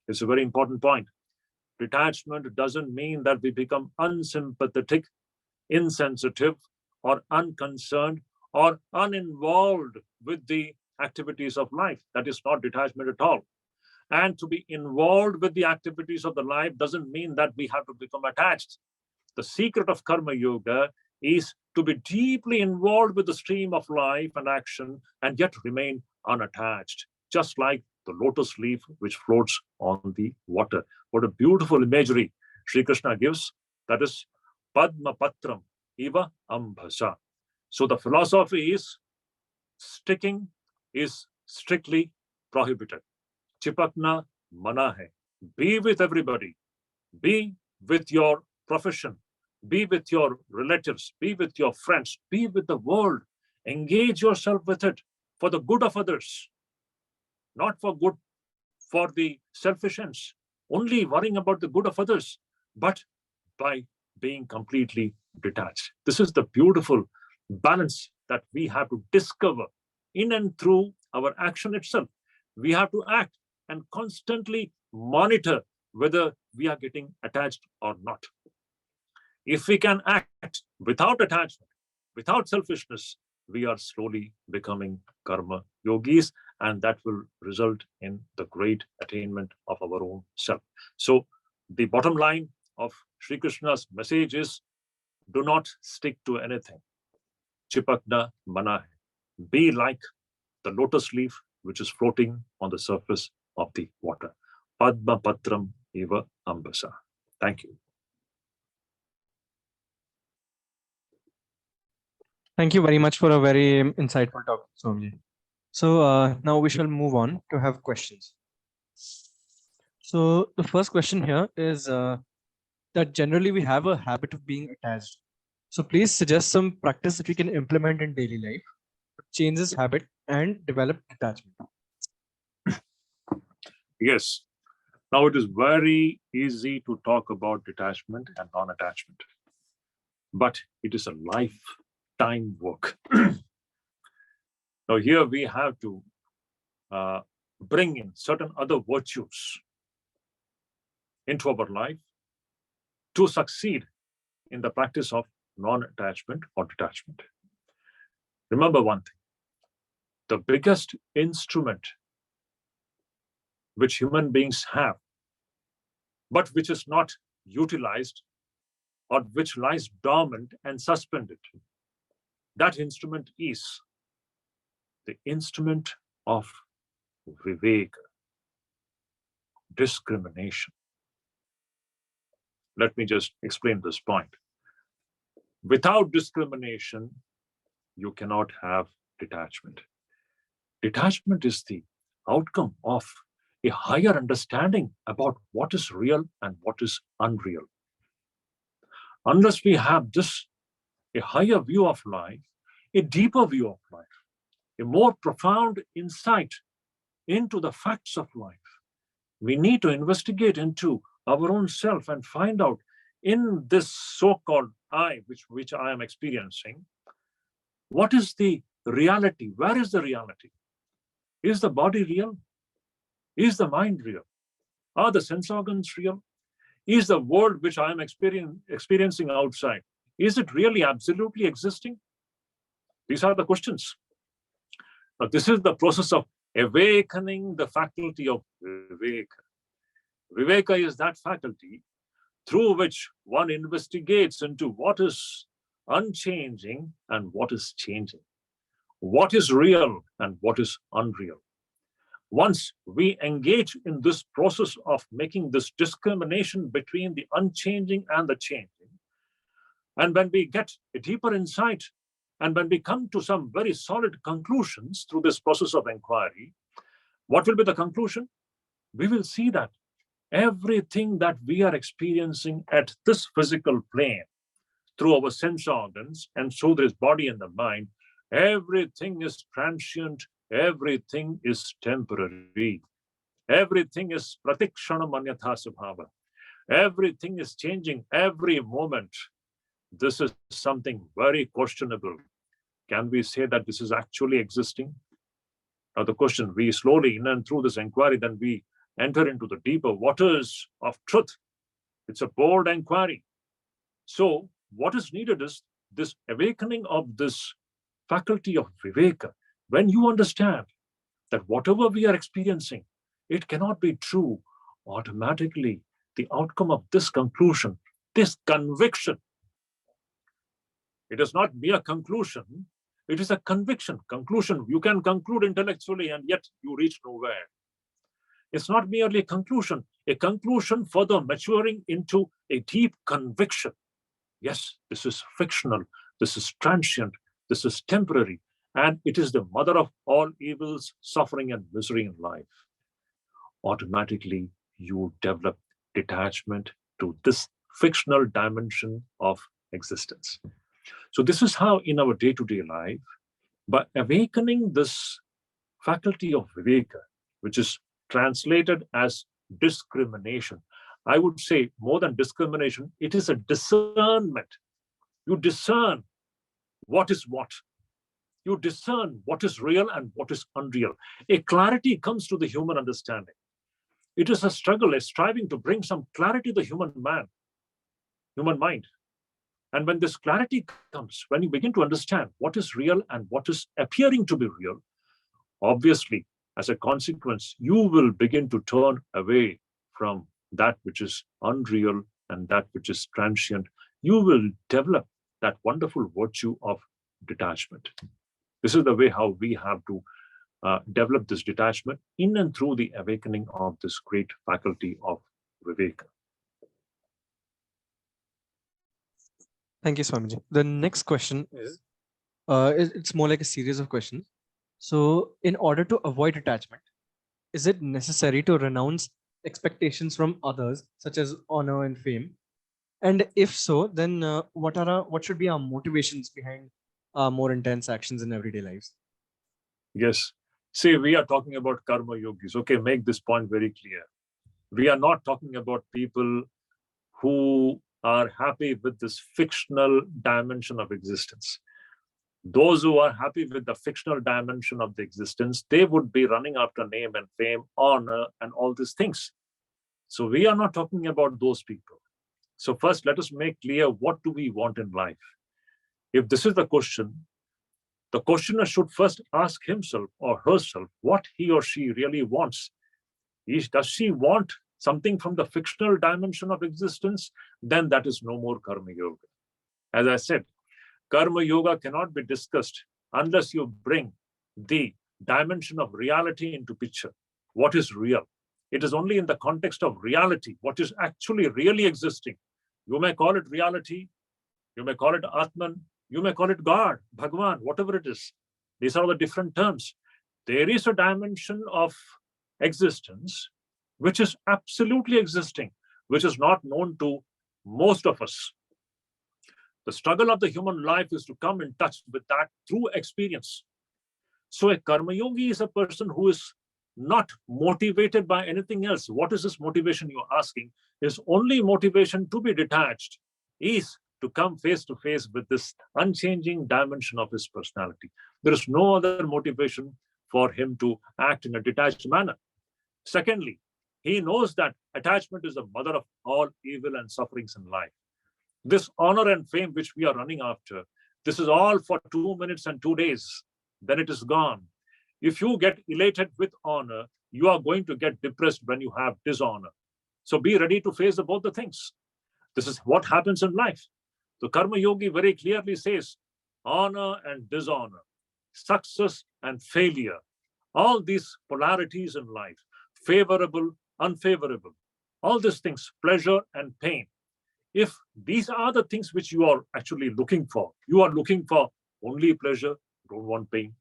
It's a very important point. Detachment doesn't mean that we become unsympathetic, insensitive, or unconcerned, or uninvolved with the activities of life. That is not detachment at all. And to be involved with the activities of the life doesn't mean that we have to become attached. The secret of Karma Yoga is to be deeply involved with the stream of life and action and yet remain unattached, just like the lotus leaf which floats on the water. What a beautiful imagery Sri Krishna gives. That is Padma Patram Iva Ambhasa. So the philosophy is sticking is strictly prohibited. Chipakna mana hai. Be with everybody. Be with your profession. Be with your relatives. Be with your friends. Be with the world. Engage yourself with it for the good of others, not for good for the selfish ends, only worrying about the good of others, but by being completely detached. This is the beautiful balance that we have to discover in and through our action itself. We have to act and constantly monitor whether we are getting attached or not. If we can act without attachment, without selfishness, we are slowly becoming karma yogis, and that will result in the great attainment of our own self. So the bottom line of Sri Krishna's message is, do not stick to anything. Chipakna mana hai. Be like the lotus leaf which is floating on the surface of the water. Padma Patram Eva Ambasa. Thank you. Thank you very much for a very insightful talk, Swamiji. So now we shall move on to have questions. So the first question here is, that generally we have a habit of being attached. So please suggest some practice that we can implement in daily life to change this habit and develop detachment. Yes. Now it is very easy to talk about detachment and non-attachment, but it is a lifetime work. Now here we have to bring in certain other virtues into our life to succeed in the practice of non-attachment or detachment. Remember one thing, the biggest instrument which human beings have, but which is not utilized or which lies dormant and suspended, that instrument is the instrument of Viveka, discrimination. Let me just explain this point. Without discrimination, you cannot have detachment. Detachment is the outcome of a higher understanding about what is real and what is unreal. Unless we have this, a higher view of life, a deeper view of life, a more profound insight into the facts of life, we need to investigate into our own self and find out in this so-called I, which I am experiencing, what is the reality? Where is the reality? Is the body real? Is the mind real? Are the sense organs real? Is the world which I am experiencing outside, is it really absolutely existing? These are the questions. Now, this is the process of awakening the faculty of Viveka. Viveka is that faculty through which one investigates into what is unchanging and what is changing, what is real and what is unreal. Once we engage in this process of making this discrimination between the unchanging and the changing, and when we get a deeper insight, and when we come to some very solid conclusions through this process of inquiry, what will be the conclusion? We will see that everything that we are experiencing at this physical plane, through our sense organs and through this body and the mind, everything is transient, everything is temporary, everything is pratikshanam anyatha subhava, everything is changing every moment. This is something very questionable. Can we say that this is actually existing? Now the question, we slowly in and through this inquiry, then we enter into the deeper waters of truth. It's a bold inquiry. So what is needed is this awakening of this faculty of Viveka. When you understand that whatever we are experiencing, it cannot be true, automatically the outcome of this conclusion, this conviction, it is not mere conclusion, it is a conviction. Conclusion, you can conclude intellectually and yet you reach nowhere. It's not merely a conclusion further maturing into a deep conviction. Yes, this is fictional, this is transient, this is temporary, and it is the mother of all evils, suffering, and misery in life. Automatically, you develop detachment to this fictional dimension of existence. So this is how in our day-to-day life, by awakening this faculty of Viveka, which is translated as discrimination, I would say more than discrimination, it is a discernment. You discern what is what. You discern what is real and what is unreal. A clarity comes to the human understanding. It is a struggle, a striving to bring some clarity to the human mind. And when this clarity comes, when you begin to understand what is real and what is appearing to be real, obviously, as a consequence, you will begin to turn away from that which is unreal and that which is transient. You will develop that wonderful virtue of detachment. This is the way how we have to develop this detachment in and through the awakening of this great faculty of Viveka. Thank you, Swamiji. The next question is, it's more like a series of questions. So in order to avoid attachment, is it necessary to renounce expectations from others, such as honor and fame, And if so, then what should be our motivations behind more intense actions in everyday lives? Yes. See, we are talking about karma yogis. Okay, make this point very clear. We are not talking about people who are happy with this fictional dimension of existence. Those who are happy with the fictional dimension of the existence, they would be running after name and fame, honor, and all these things. So we are not talking about those people. So first, let us make clear, what do we want in life? If this is the questioner should first ask himself or herself what he or she really wants. Does she want something from the fictional dimension of existence? Then that is no more karma yoga. As I said, karma yoga cannot be discussed unless you bring the dimension of reality into picture. What is real? It is only in the context of reality, what is actually really existing. You may call it reality, you may call it Atman, you may call it God, Bhagwan, whatever it is. These are the different terms. There is a dimension of existence which is absolutely existing, which is not known to most of us. The struggle of the human life is to come in touch with that through experience. So a karma yogi is a person who is not motivated by anything else. What is this motivation, you're asking? His only motivation to be detached is to come face to face with this unchanging dimension of his personality. There is no other motivation for him to act in a detached manner. Secondly, he knows that attachment is the mother of all evil and sufferings in life. This honor and fame which we are running after, this is all for 2 minutes and 2 days. Then it is gone. If you get elated with honor, you are going to get depressed when you have dishonor. So be ready to face both the things. This is what happens in life. The karma yogi very clearly says, honor and dishonor, success and failure, all these polarities in life, favorable, unfavorable, all these things, pleasure and pain. If these are the things which you are actually looking for, you are looking for only pleasure, you don't want pain.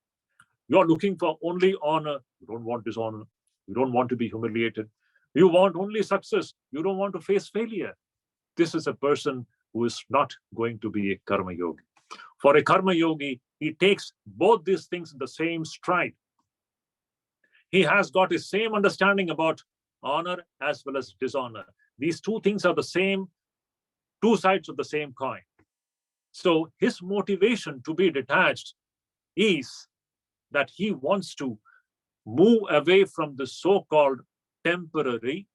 You are looking for only honor, you don't want dishonor. You don't want to be humiliated. You want only success, you don't want to face failure. This is a person who is not going to be a karma yogi. For a karma yogi, he takes both these things in the same stride. He has got his same understanding about honor as well as dishonor. These two things are the same, two sides of the same coin. So his motivation to be detached is that he wants to move away from the so-called temporary,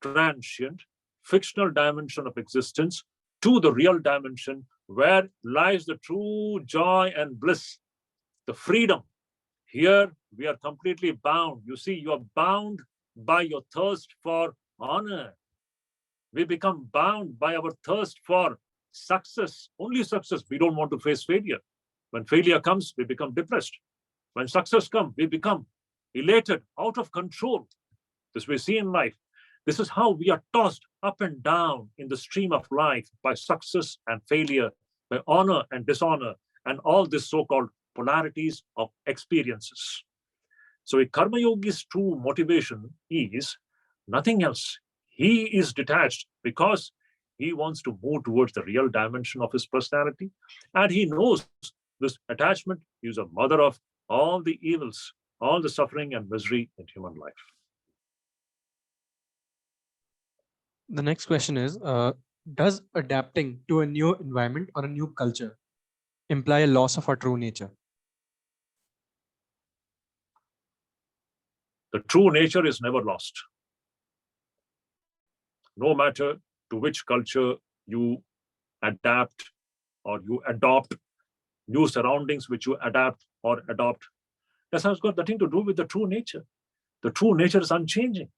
transient, fictional dimension of existence to the real dimension where lies the true joy and bliss, the freedom. Here we are completely bound. You see, you are bound by your thirst for honor. We become bound by our thirst for success, only success. We don't want to face failure. When failure comes, we become depressed. When success comes, we become elated, out of control. This we see in life. This is how we are tossed up and down in the stream of life by success and failure, by honor and dishonor, and all this so-called polarities of experiences. So a karma yogi's true motivation is nothing else. He is detached because he wants to move towards the real dimension of his personality. And he knows this attachment is a mother of all the evils, all the suffering and misery in human life. The next question is, does adapting to a new environment or a new culture imply a loss of our true nature? The true nature is never lost. No matter to which culture you adapt or you adopt, new surroundings which you adapt or adopt, that has got nothing to do with the true nature. The true nature is unchanging.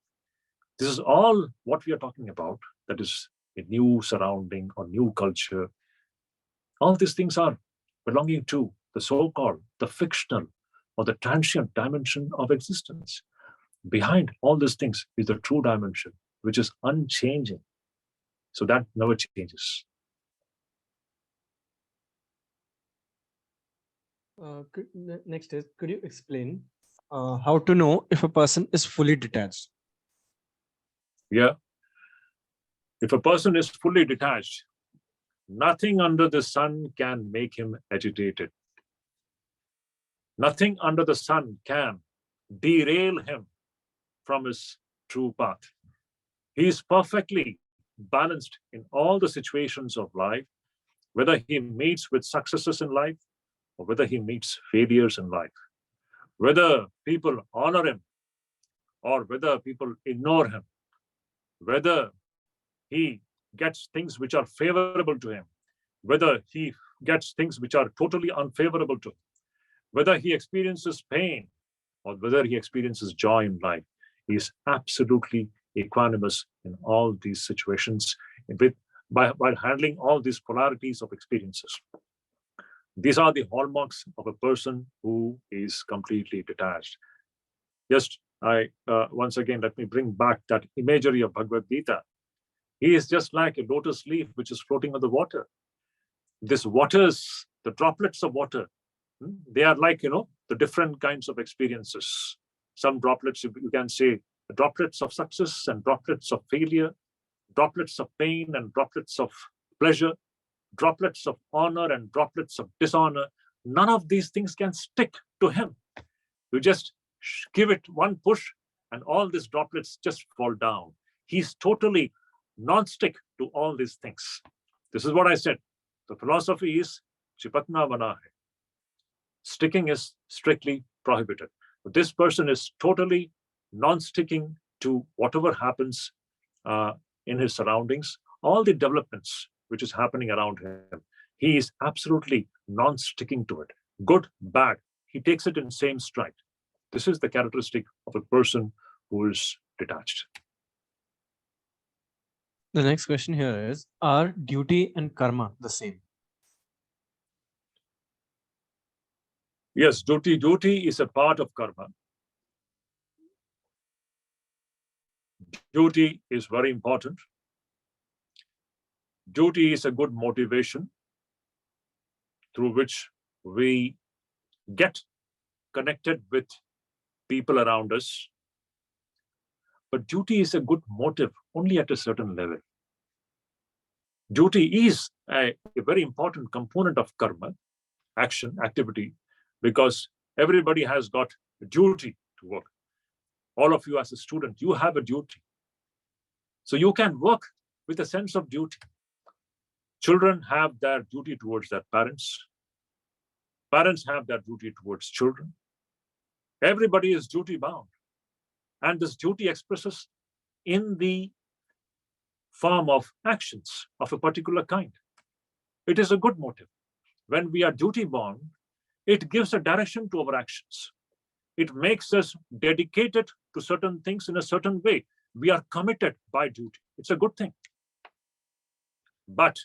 This is all what we are talking about. That is a new surrounding or new culture. All these things are belonging to the so-called, the fictional or the transient dimension of existence. Behind all these things is the true dimension, which is unchanging. So that never changes. Next is, could you explain how to know if a person is fully detached? Yeah. If a person is fully detached, nothing under the sun can make him agitated. Nothing under the sun can derail him from his true path. He is perfectly balanced in all the situations of life, whether he meets with successes in life or whether he meets failures in life, whether people honor him or whether people ignore him, whether he gets things which are favorable to him, whether he gets things which are totally unfavorable to him, whether he experiences pain or whether he experiences joy in life. He is absolutely equanimous in all these situations while handling all these polarities of experiences. These are the hallmarks of a person who is completely detached. Just once again, let me bring back that imagery of Bhagavad Gita. He is just like a lotus leaf which is floating on the water. This waters, the droplets of water, they are like, the different kinds of experiences. Some droplets, you can say, droplets of success and droplets of failure, droplets of pain and droplets of pleasure, droplets of honor and droplets of dishonor. None of these things can stick to him. You just give it one push and all these droplets just fall down. He's totally non-stick to all these things. This is what I said. The philosophy is Chipatna Vanahe. Sticking is strictly prohibited. But this person is totally non-sticking to whatever happens in his surroundings, all the developments which is happening around him. He is absolutely non-sticking to it. Good, bad, he takes it in same stride. This is the characteristic of a person who is detached. The next question here is, are duty and karma the same? Yes, duty is a part of karma. Duty is very important. Duty is a good motivation through which we get connected with people around us. But duty is a good motive only at a certain level. Duty is a very important component of karma, action, activity, because everybody has got a duty to work. All of you as a student, you have a duty. So you can work with a sense of duty. Children have their duty towards their parents. Parents have their duty towards children. Everybody is duty bound. And this duty expresses in the form of actions of a particular kind. It is a good motive. When we are duty bound, it gives a direction to our actions. It makes us dedicated to certain things in a certain way. We are committed by duty. It's a good thing. But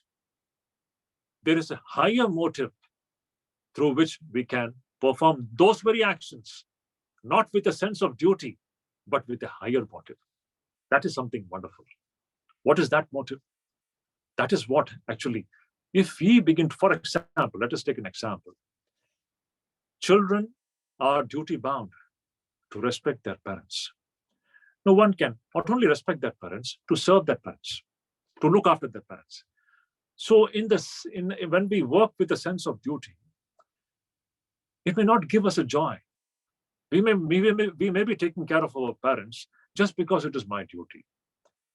there is a higher motive through which we can perform those very actions, not with a sense of duty, but with a higher motive. That is something wonderful. What is that motive? That is what actually, if we begin, for example, let us take an example. Children are duty bound to respect their parents. No one can not only respect their parents, to serve their parents, to look after their parents. So when we work with a sense of duty, it may not give us a joy. We may be taking care of our parents just because it is my duty.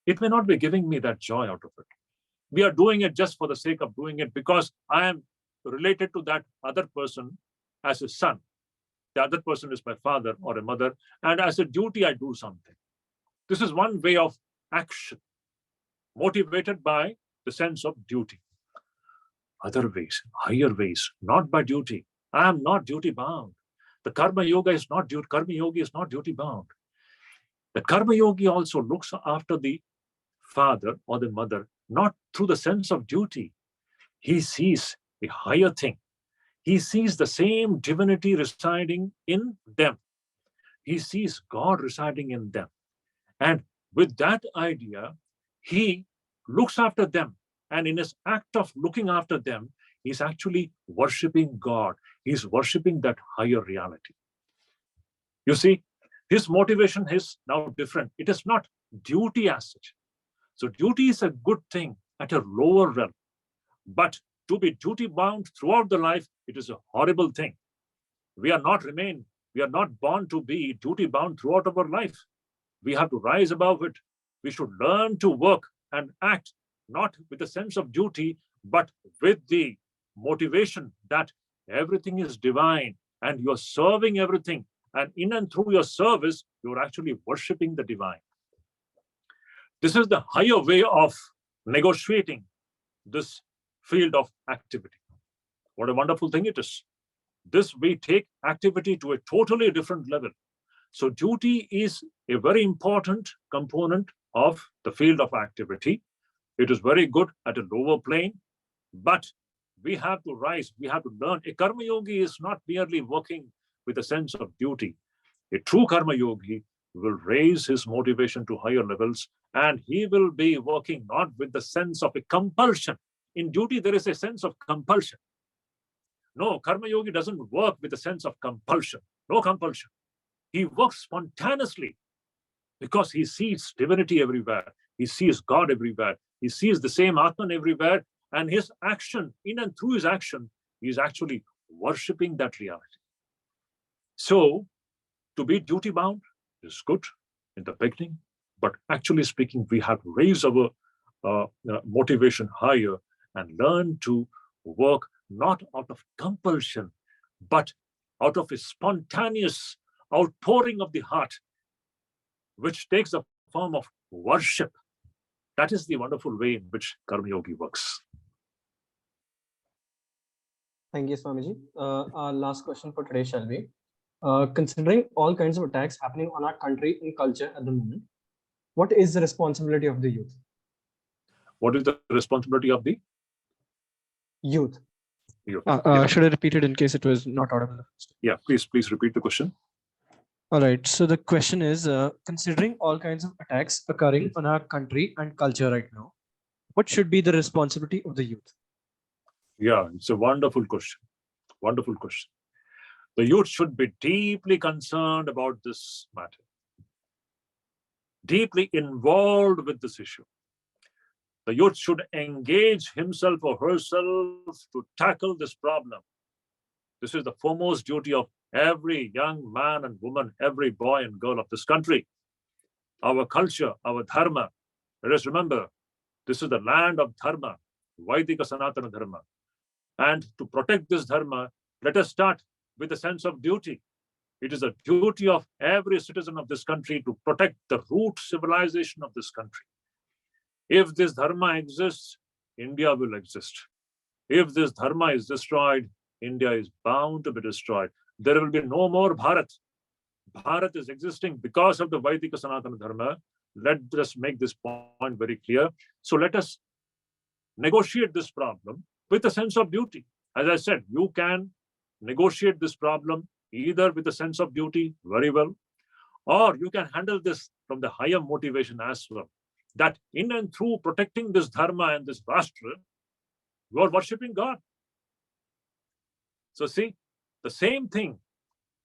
It may not be giving me that joy out of it. We are doing it just for the sake of doing it because I am related to that other person as a son. The other person is my father or a mother, and as a duty, I do something. This is one way of action, motivated by the sense of duty. Other ways, higher ways, not by duty. I am not duty bound. The karma yoga is not duty. Karma yogi is not duty bound. The karma yogi also looks after the father or the mother, not through the sense of duty. He sees a higher thing. He sees the same divinity residing in them. He sees God residing in them. And with that idea, he looks after them. And in his act of looking after them, he's actually worshiping God. He's worshiping that higher reality. You see, his motivation is now different. It is not duty as such. So duty is a good thing at a lower realm. But to be duty bound throughout the life, it is a horrible thing. We are not born to be duty bound throughout our life. We have to rise above it. We should learn to work and act not with a sense of duty, but with the motivation that everything is divine and you're serving everything. And in and through your service, you're actually worshiping the divine. This is the higher way of negotiating this field of activity. What a wonderful thing it is. This we take activity to a totally different level. So duty is a very important component of the field of activity. It is very good at a lower plane, but we have to rise, we have to learn. A karma yogi is not merely working with a sense of duty. A true karma yogi will raise his motivation to higher levels, and he will be working not with the sense of a compulsion. In duty, there is a sense of compulsion. No, karma yogi doesn't work with a sense of compulsion. No compulsion. He works spontaneously because he sees divinity everywhere. He sees God everywhere. He sees the same Atman everywhere. And his action, in and through his action, he is actually worshipping that reality. So, to be duty bound is good in the beginning, but actually speaking, we have to raise our motivation higher and learn to work not out of compulsion, but out of a spontaneous outpouring of the heart, which takes the form of worship. That is the wonderful way in which Karma Yogi works. Thank you, Swamiji. Our last question for today shall be, considering all kinds of attacks happening on our country and culture at the moment, what is the responsibility of the youth? What is the responsibility of the youth? Yeah. Should I repeat it in case it was not audible? Yeah, please repeat the question. All right. So the question is, considering all kinds of attacks occurring on our country and culture right now, what should be the responsibility of the youth? Yeah, it's a wonderful question. Wonderful question. The youth should be deeply concerned about this matter, deeply involved with this issue. The youth should engage himself or herself to tackle this problem. This is the foremost duty of every young man and woman, every boy and girl of this country. Our culture, our dharma. Let us remember, this is the land of dharma, Vaidika Sanatana Dharma. And to protect this dharma, let us start with a sense of duty. It is a duty of every citizen of this country to protect the root civilization of this country. If this dharma exists, India will exist. If this dharma is destroyed, India is bound to be destroyed. There will be no more Bharat. Bharat is existing because of the Vaidika Sanatana Dharma. Let us make this point very clear. So let us negotiate this problem with a sense of duty. As I said, you can negotiate this problem either with a sense of duty, very well, or you can handle this from the higher motivation as well. That in and through protecting this dharma and this rashtra, you are worshipping God. So see, the same thing,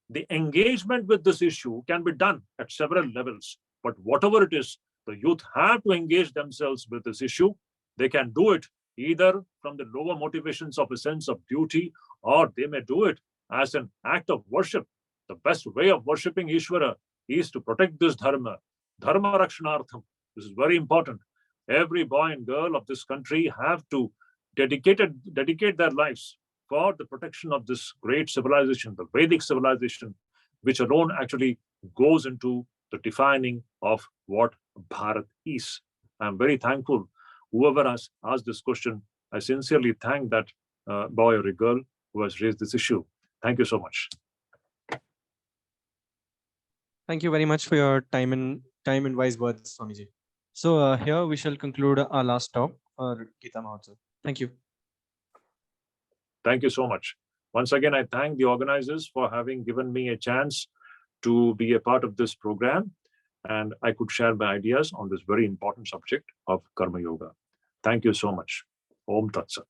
the engagement with this issue can be done at several levels. But whatever it is, the youth have to engage themselves with this issue. They can do it either from the lower motivations of a sense of duty, or they may do it as an act of worship. The best way of worshipping Ishvara is to protect this dharma. Dharma rakshanartham. This is very important. Every boy and girl of this country have to dedicate their lives for the protection of this great civilization, the Vedic civilization, which alone actually goes into the defining of what Bharat is. I'm very thankful. Whoever has asked this question, I sincerely thank that boy or a girl who has raised this issue. Thank you so much. Thank you very much for your time and wise words, Swamiji. So here we shall conclude our last talk for Gita Mahotsav. Thank you. Thank you so much. Once again, I thank the organizers for having given me a chance to be a part of this program, and I could share my ideas on this very important subject of Karma Yoga. Thank you so much. Om Tat Sat.